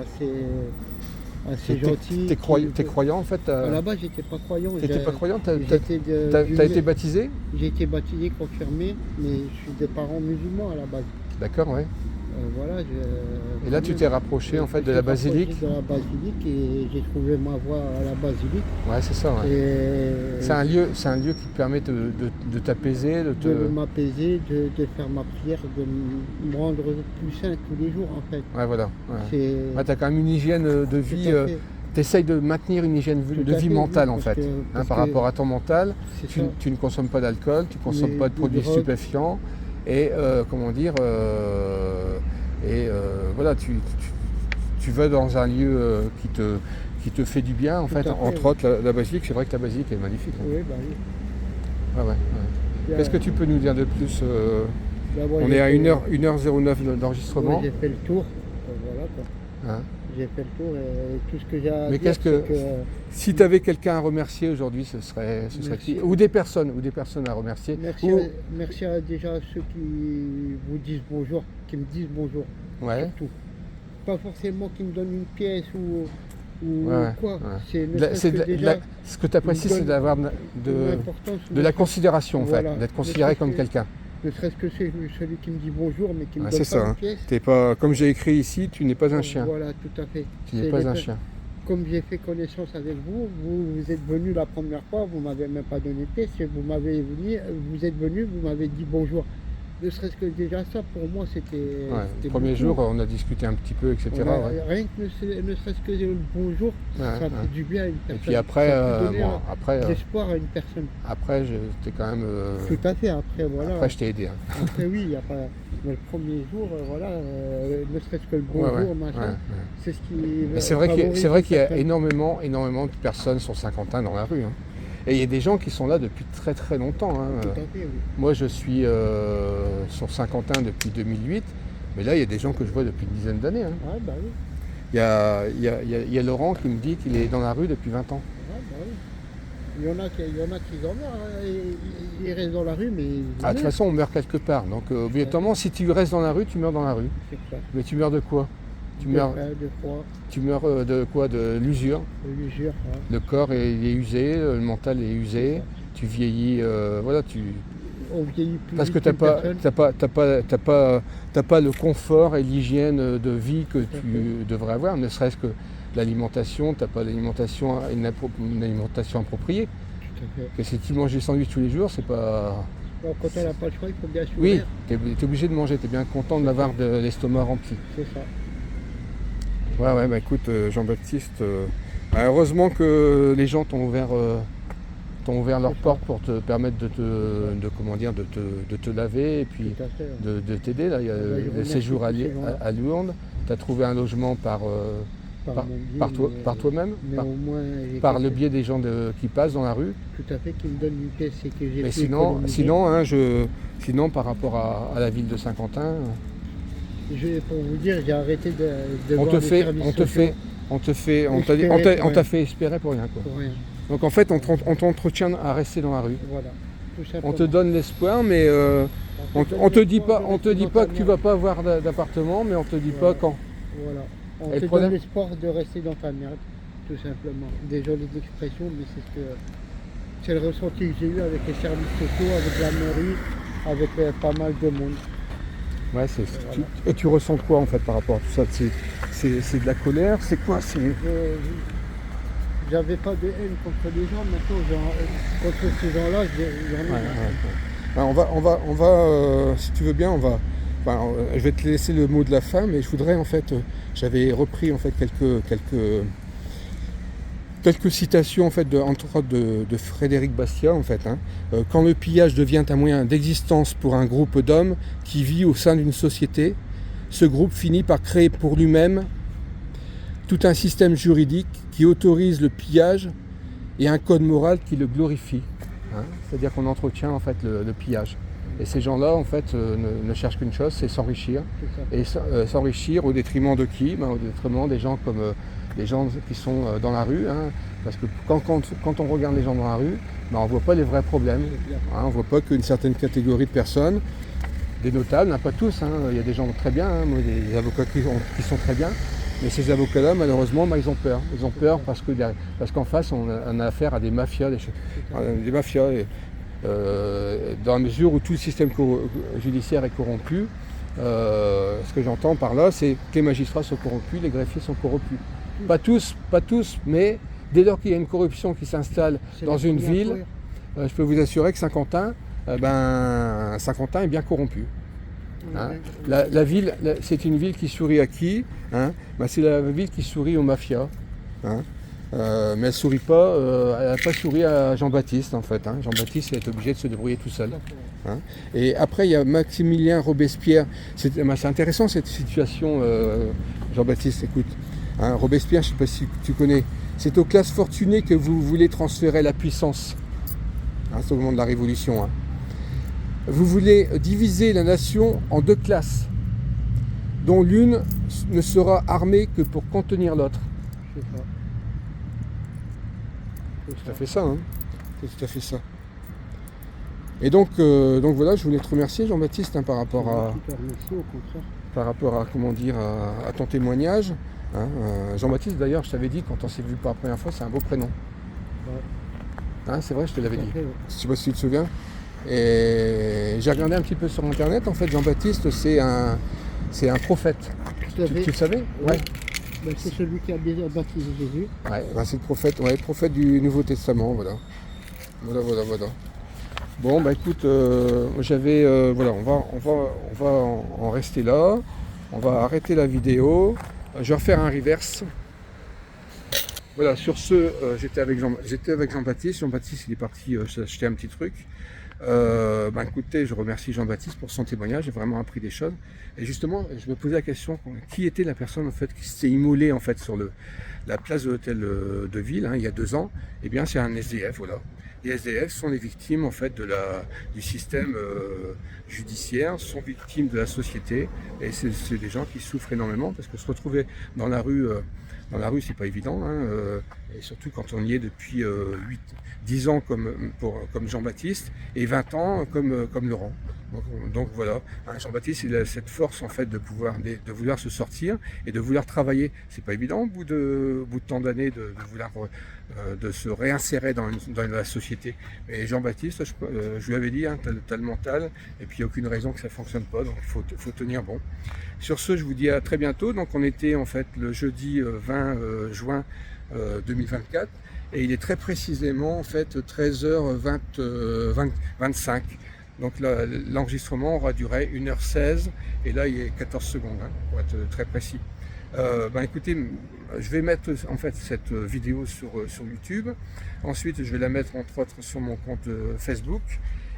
assez gentilles. T'es croyant en fait? Là-bas, j'étais pas croyant. T'étais pas croyant? T'as J'étais été baptisé? J'ai été baptisé, confirmé, mais je suis des parents musulmans à la base. D'accord, ouais. Voilà, Et là tu t'es rapproché en fait de la basilique? De la basilique et j'ai trouvé ma voie à la basilique. Ouais, c'est ça, ouais. Et C'est un lieu qui te permet de t'apaiser, de m'apaiser, de faire ma prière, de me rendre plus sain tous les jours en fait. Ouais, voilà. Ouais. C'est Tu as quand même une hygiène de tout vie, à fait. tu essayes de maintenir une hygiène Tout de à vie fait, mentale oui, en parce fait. que- Hein, parce par que rapport à ton mental, c'est tu, ça. tu ne consommes pas d'alcool, tu ne consommes Mais pas de de produits drogue. stupéfiants et voilà, tu vas dans un lieu qui te fait du bien en Tout fait. à fait, Entre oui. autres la basilique, c'est vrai que la basilique est magnifique. Hein. Oui, bah oui. Ouais, ouais, ouais. Il y a- Qu'est-ce que tu peux nous dire de plus Là, moi, On j'ai est à fait- 1h09 d'enregistrement. moi, j'ai fait le tour. Voilà quoi. Hein. J'ai fait le tour et tout ce que j'ai à Mais dire, qu'est-ce que- c'est Si tu avais quelqu'un à remercier aujourd'hui, ce serait Merci. qui? Ou des personnes à remercier. merci, Ou- merci déjà à ceux qui vous disent bonjour, qui me disent bonjour. Ouais. Surtout. Pas forcément qui me donnent une pièce ou Ouais, quoi. ouais. C'est ne De la- serait-ce c'est que de la- déjà ce que tu apprécies, une c'est bonne- d'avoir une de importance, la considération, en fait, Voilà. d'être Ne considéré serait-ce comme que- quelqu'un. Ne serait-ce que c'est celui qui me dit bonjour mais qui me Ouais, donne c'est pas ça, une hein. pièce. T'es pas, comme j'ai écrit ici, tu n'es pas un chien. Voilà, tout à fait. Tu n'es C'est pas les un per- chien. Comme j'ai fait connaissance avec vous, vous êtes venu la première fois, vous m'avez même pas donné de pièce, vous êtes venu, vous m'avez dit bonjour. Ne serait-ce que déjà ça, pour moi, c'était. Ouais, c'était le premier beaucoup. jour, on a discuté un petit peu, etc. On a- ouais. Rien que ne serait-ce que le bonjour, Ouais, ça ouais. fait du bien à une personne. Et puis après, Ça peut donner bon, après, l'espoir à une personne. t'es quand même. Tout à fait, après, voilà. Après, je t'ai aidé. Hein. Après, oui, il n'y a pas. Mais le premier jour, voilà, ne serait-ce que le Ouais, bonjour, ouais, machin, ouais. c'est ce qui. Mais c'est vrai qu'il y a personne. énormément de personnes sur Saint-Quentin dans la rue. Hein. Et il y a des gens qui sont là depuis très très longtemps. Hein. Tout à fait, oui. Moi, je suis sur Saint-Quentin depuis 2008, mais là, il y a des gens que je vois depuis une dizaine d'années. Hein. Ah, bah oui. Il y a Laurent qui me dit qu'il est dans la rue depuis 20 ans. Ah, bah oui. Il y en a qui en meurent, hein, ils restent dans la rue, mais. ils Ah, de toute meurent. façon, on meurt quelque part. Donc, obligatoirement, si tu restes dans la rue, tu meurs dans la rue. C'est ça. Mais tu meurs de quoi? Tu meurs De froid, de quoi? De l'usure. de l'usure. Hein. Le corps il est usé, le mental est usé. Tu vieillis, voilà, On vieillit plus parce que vite qu'une personne. t'as pas le confort et l'hygiène de vie que à tu devrais avoir, ne serait-ce que l'alimentation, t'as pas une alimentation appropriée. Tout à fait. Que si tu manges des sandwichs tous les jours, c'est pas. Donc, quand on n'a pas le choix, il faut bien Oui, sourire. t'es obligé de manger, t'es bien content de l'avoir de l'estomac rempli. C'est ça. Ouais, bah écoute, Jean-Baptiste, bah, heureusement que les gens t'ont ouvert leurs portes pour te permettre de te laver et puis Tout à fait. Hein. de t'aider. Là, il y a Bah, je le remercie séjour tous ces gens-là. à Lourdes. Tu as trouvé un logement par Par mon biais, par toi-même, Mais au moins, j'ai par le quelques- biais des gens qui passent dans la rue. Tout à fait, qui me donne une pièce et que j'ai Mais pu sinon, économiser. sinon, par rapport à la ville de Saint-Quentin, Pour vous dire, j'ai arrêté de on voir te les fait, services on te sociaux fait, on te fait, on t'a Espérer pour on t'a rien. fait espérer pour rien, quoi. pour rien. Donc en fait, on t'entretient à rester dans la rue. Voilà, tout On simplement. te donne l'espoir, mais on donne te dit l'espoir pas, de on te rester dit dans pas ta que tu merde. vas pas avoir d'appartement, mais on te dit Voilà. pas quand. Voilà. On Et le te problème- donne l'espoir de rester dans ta merde, tout simplement. Désolé de l'expression, mais c'est le ressenti que j'ai eu avec les services sociaux, avec la mairie, avec pas mal de monde. Ouais, et tu ressens quoi en fait par rapport à tout ça? C'est de la colère, c'est quoi? J'avais pas de haine contre les gens, maintenant contre ces gens-là, j'en ai Ouais, marre. ouais. On va, si tu veux bien, je vais te laisser le mot de la fin, mais je voudrais en fait, j'avais repris en fait quelques citations en fait entre autres de Frédéric Bastiat en fait. Hein. Quand le pillage devient un moyen d'existence pour un groupe d'hommes qui vit au sein d'une société, ce groupe finit par créer pour lui-même tout un système juridique qui autorise le pillage et un code moral qui le glorifie. Hein. C'est-à-dire qu'on entretient en fait le pillage. Et ces gens-là en fait ne cherchent qu'une chose, c'est s'enrichir. Tout à fait. Et s'enrichir au détriment de qui? Au détriment des gens comme les gens qui sont dans la rue. Hein. Parce que quand on regarde les gens dans la rue, on ne voit pas les vrais problèmes. Hein. On ne voit pas qu'une certaine catégorie de personnes, des notables, pas tous. Hein. Il y a des gens très bien, hein. Des avocats qui sont très bien. Mais ces avocats-là, malheureusement, ils ont peur. Ils ont peur parce qu'en face, on a affaire à des mafias. Des mafias. Dans la mesure où tout le système judiciaire est corrompu, ce que j'entends par là, c'est que les magistrats sont corrompus, les greffiers sont corrompus. Pas tous, mais dès lors qu'il y a une corruption qui s'installe C'est dans la une première ville, fois. je peux vous assurer que Saint-Quentin est bien corrompu. Hein. La ville, c'est une ville qui sourit à qui? Hein? C'est la ville qui sourit aux mafias. Hein. Mais elle ne sourit pas, elle n'a pas souri à Jean-Baptiste en fait. Hein. Jean-Baptiste est obligé de se débrouiller tout seul. Hein. Et après il y a Maximilien Robespierre. C'est intéressant cette situation, Jean-Baptiste, écoute. Hein, Robespierre, je ne sais pas si tu connais. C'est aux classes fortunées que vous voulez transférer la puissance. Hein, c'est au moment de la Révolution. Hein. vous voulez diviser la nation en 2 classes, dont l'une ne sera armée que pour contenir l'autre. C'est ça. C'est tout à fait ça, hein. C'est tout à fait ça. Et donc voilà, je voulais te remercier Jean-Baptiste, hein, par rapport à, Je te remercie, au contraire. comment dire, à ton témoignage. Hein. Jean-Baptiste, d'ailleurs, je t'avais dit quand on s'est vu pour la première fois, c'est un beau prénom. Ouais. Hein, c'est vrai, je te l'avais Tout à dit. fait, ouais. Je sais pas si tu te souviens. Et j'ai regardé un petit peu sur internet. En fait, Jean-Baptiste, c'est un prophète. Tout à fait. Tu le savais? Ouais. Ben, c'est celui qui a baptisé Jésus. Ouais, ben, c'est le prophète, ouais, prophète du Nouveau Testament, voilà. Voilà. Bon, bah écoute, voilà, on va en rester là. On va arrêter la vidéo. Je vais refaire un reverse. Voilà, sur ce, j'étais avec Jean-Baptiste. Jean-Baptiste, il est parti s'acheter un petit truc. Écoutez, je remercie Jean-Baptiste pour son témoignage. J'ai vraiment appris des choses. Et justement, je me posais la question, qui était la personne en fait qui s'est immolée en fait sur la place de l'hôtel de ville, hein, il y a 2 ans? Eh bien, c'est un SDF, voilà. Les SDF sont les victimes en fait du système judiciaire, sont victimes de la société, et c'est des gens qui souffrent énormément parce que se retrouver dans la rue, c'est pas évident, hein, et surtout quand on y est depuis 10 ans comme Jean-Baptiste et 20 ans comme Laurent. Donc voilà, hein, Jean-Baptiste, il a cette force en fait de vouloir se sortir et de vouloir travailler. C'est pas évident au bout de tant d'années de vouloir de se réinsérer dans la société. Et Jean-Baptiste, je lui avais dit, hein, t'as le mental, et puis il n'y a aucune raison que ça ne fonctionne pas, donc il faut tenir bon. Sur ce, je vous dis à très bientôt. Donc on était en fait le jeudi 20 juin 2024, et il est très précisément en fait 13h25. Donc l'enregistrement aura duré 1h16, et là il est 14 secondes, hein, pour être très précis. Écoutez, je vais mettre en fait cette vidéo sur YouTube. Ensuite, je vais la mettre entre autres sur mon compte Facebook.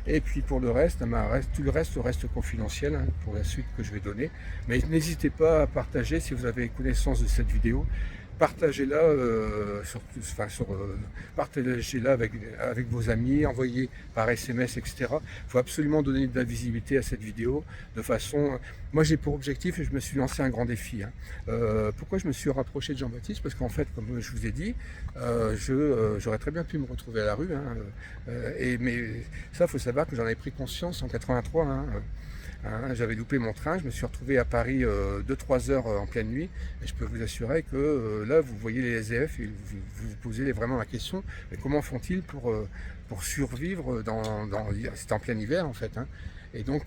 Et puis pour le reste, tout le reste confidentiel, hein, pour la suite que je vais donner. Mais n'hésitez pas à partager si vous avez connaissance de cette vidéo. Partagez-la partagez-la avec vos amis, envoyez par SMS, etc. Il faut absolument donner de la visibilité à cette vidéo de façon... Moi j'ai pour objectif, et je me suis lancé un grand défi. Hein. Pourquoi je me suis rapproché de Jean-Baptiste? Parce qu'en fait, comme je vous ai dit, j'aurais très bien pu me retrouver à la rue. Hein, mais ça, il faut savoir que j'en avais pris conscience en 83. Hein, j'avais loupé mon train, je me suis retrouvé à Paris 2-3 heures en pleine nuit, et je peux vous assurer que là vous voyez les SDF et vous vous posez vraiment la question, mais comment font-ils pour survivre c'est en plein hiver en fait, hein. Et donc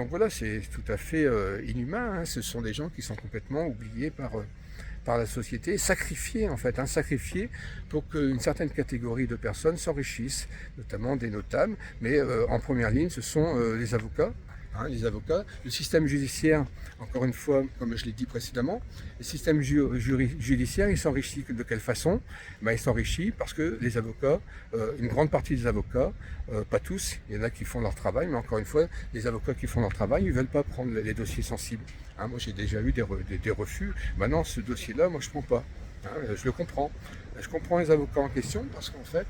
voilà, c'est tout à fait inhumain, hein. Ce sont des gens qui sont complètement oubliés par la société, sacrifiés en fait, hein, sacrifiés pour qu'une certaine catégorie de personnes s'enrichissent, notamment des notables, mais en première ligne ce sont les avocats. Hein, les avocats, le système judiciaire, encore une fois, comme je l'ai dit précédemment, le système judiciaire, il s'enrichit de quelle façon? Il s'enrichit parce que les avocats, une grande partie des avocats, pas tous, il y en a qui font leur travail, mais encore une fois, les avocats qui font leur travail, ils ne veulent pas prendre les dossiers sensibles. Hein, moi j'ai déjà eu des refus, maintenant ce dossier-là, moi je ne prends pas. Hein, je le comprends. Je comprends les avocats en question parce qu'en fait,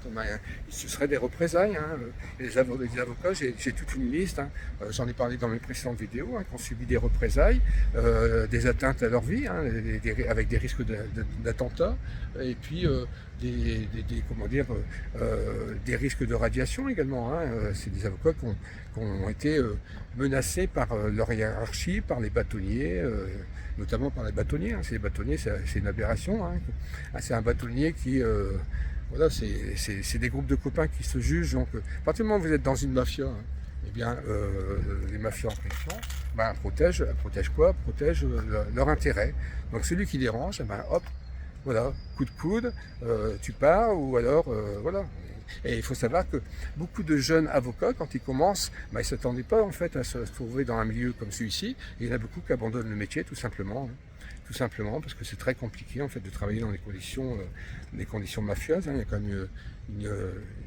ce serait des représailles. Hein. Les avocats, j'ai toute une liste. Hein. J'en ai parlé dans mes précédentes vidéos, hein, qui ont subi des représailles, des atteintes à leur vie, hein, avec des risques d'attentats, et puis des risques de radiation également. Hein. C'est des avocats qui ont été menacés par leur hiérarchie, par les bâtonniers. Notamment par les bâtonniers. Hein. Les bâtonniers, c'est une aberration. Hein. C'est un bâtonnier qui... voilà, c'est des groupes de copains qui se jugent. Donc, à partir du moment où vous êtes dans une mafia, hein, eh bien, les mafias en question protègent quoi? Protègent leur intérêt. Donc celui qui dérange, hop, voilà, coup de coude, tu pars, ou alors, voilà. Et il faut savoir que beaucoup de jeunes avocats, quand ils commencent, ils ne s'attendaient pas en fait à se trouver dans un milieu comme celui-ci. Il y en a beaucoup qui abandonnent le métier tout simplement. tout simplement parce que c'est très compliqué en fait de travailler dans des conditions mafieuses. Hein. Il y a quand même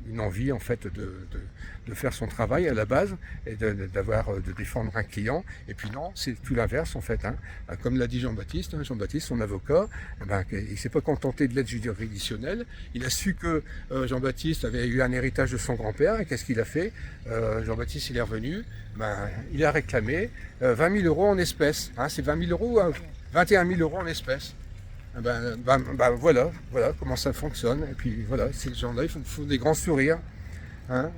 une envie en fait de faire son travail à la base et de défendre un client. Et puis non, c'est tout l'inverse en fait. Hein. Comme l'a dit Jean-Baptiste, hein, Jean-Baptiste, son avocat, il ne s'est pas contenté de l'aide juridictionnelle. Il a su que Jean-Baptiste avait eu un héritage de son grand-père. Et qu'est-ce qu'il a fait? Jean-Baptiste, il est revenu, il a réclamé 20 000 euros en espèces. Hein. C'est 20 000 euros, 21 000 euros en espèces. Voilà comment ça fonctionne. Et puis voilà, ces gens-là, ils font des grands sourires. Hein,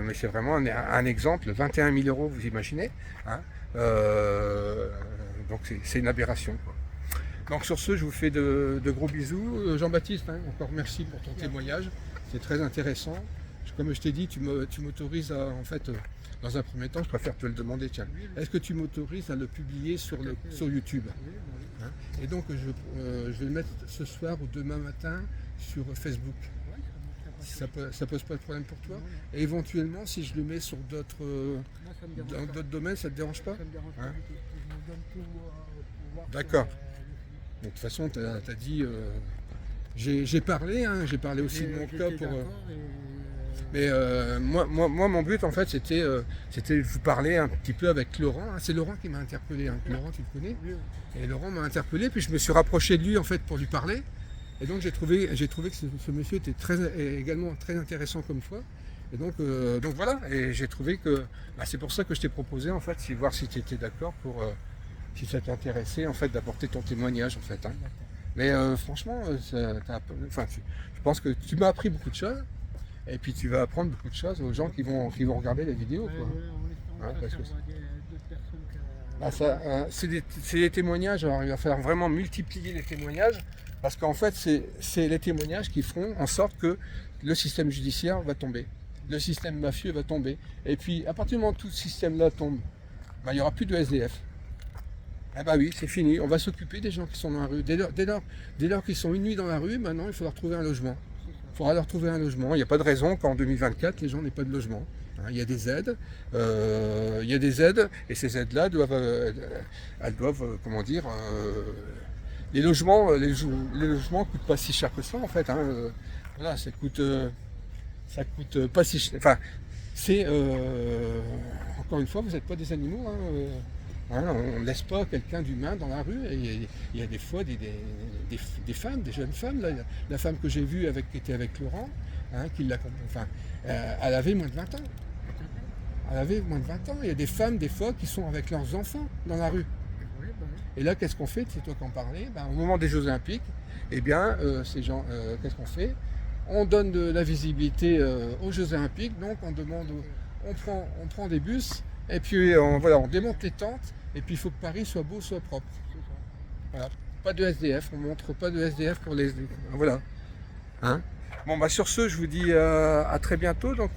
mais c'est vraiment un exemple. 21 000 euros, vous imaginez, hein, donc c'est une aberration, quoi. Donc sur ce, je vous fais de gros bisous. Jean-Baptiste, hein, encore merci pour ton témoignage. C'est très intéressant. Comme je t'ai dit, tu m'autorises à, en fait, dans un premier temps, je préfère te le demander, tiens, est-ce que tu m'autorises à le publier sur YouTube, hein? Et donc je vais le mettre ce soir ou demain matin sur Facebook. Ça pose pas de problème pour toi? Et éventuellement, si je le mets sur d'autres domaines, ça te dérange pas? Ça me dérange pas Hein? du tout. Je vous donne tout pouvoir. D'accord. De toute façon, tu as dit... j'ai parlé, hein, j'ai parlé aussi de mon cas pour... Mais moi, mon but, en fait, c'était de vous parler un petit peu avec Laurent. Hein. C'est Laurent qui m'a interpellé. Hein. Laurent, tu le connais? Et Laurent m'a interpellé, puis je me suis rapproché de lui, en fait, pour lui parler. Et donc, j'ai trouvé que ce monsieur était également très intéressant comme toi. Et donc voilà. Et j'ai trouvé que... c'est pour ça que je t'ai proposé, en fait, voir si tu étais d'accord si ça t'intéressait, en fait, d'apporter ton témoignage, en fait. Hein. Mais franchement, je pense que tu m'as appris beaucoup de choses. Et puis tu vas apprendre beaucoup de choses aux gens qui vont regarder les vidéos, quoi. Hein, parce que c'est des témoignages. Alors il va falloir vraiment multiplier les témoignages parce qu'en fait c'est les témoignages qui feront en sorte que le système judiciaire va tomber, le système mafieux va tomber. Et puis à partir du moment où tout ce système-là tombe, il n'y aura plus de SDF. Oui, c'est fini. On va s'occuper des gens qui sont dans la rue. Dès lors qu'ils sont une nuit dans la rue, maintenant il faut leur trouver un logement. Il faudra leur trouver un logement. Il n'y a pas de raison qu'en 2024, les gens n'aient pas de logement. Hein, il y a des aides. Et ces aides-là doivent, comment dire, les logements coûtent pas si cher que ça, en fait. Hein. Voilà, ça coûte pas si cher. Enfin, c'est encore une fois, vous n'êtes pas des animaux. Hein. On ne laisse pas quelqu'un d'humain dans la rue. Il y a des fois des femmes, des jeunes femmes. Là, la femme que j'ai vue qui était avec Laurent, hein, elle avait moins de 20 ans. Elle avait moins de 20 ans. Il y a des femmes, des fois, qui sont avec leurs enfants dans la rue. Et là, qu'est-ce qu'on fait? C'est toi qui en parlais. Au moment des Jeux Olympiques, ces gens, qu'est-ce qu'on fait? On donne de la visibilité aux Jeux Olympiques. Donc, on prend des bus. Et puis, on démonte les tentes. Et puis il faut que Paris soit beau, soit propre. Voilà. Pas de SDF, on montre pas de SDF pour les... Voilà. Hein? Bon, sur ce, je vous dis à très bientôt. Donc,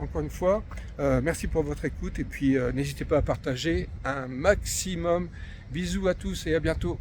encore une fois, merci pour votre écoute. Et puis, n'hésitez pas à partager un maximum. Bisous à tous et à bientôt.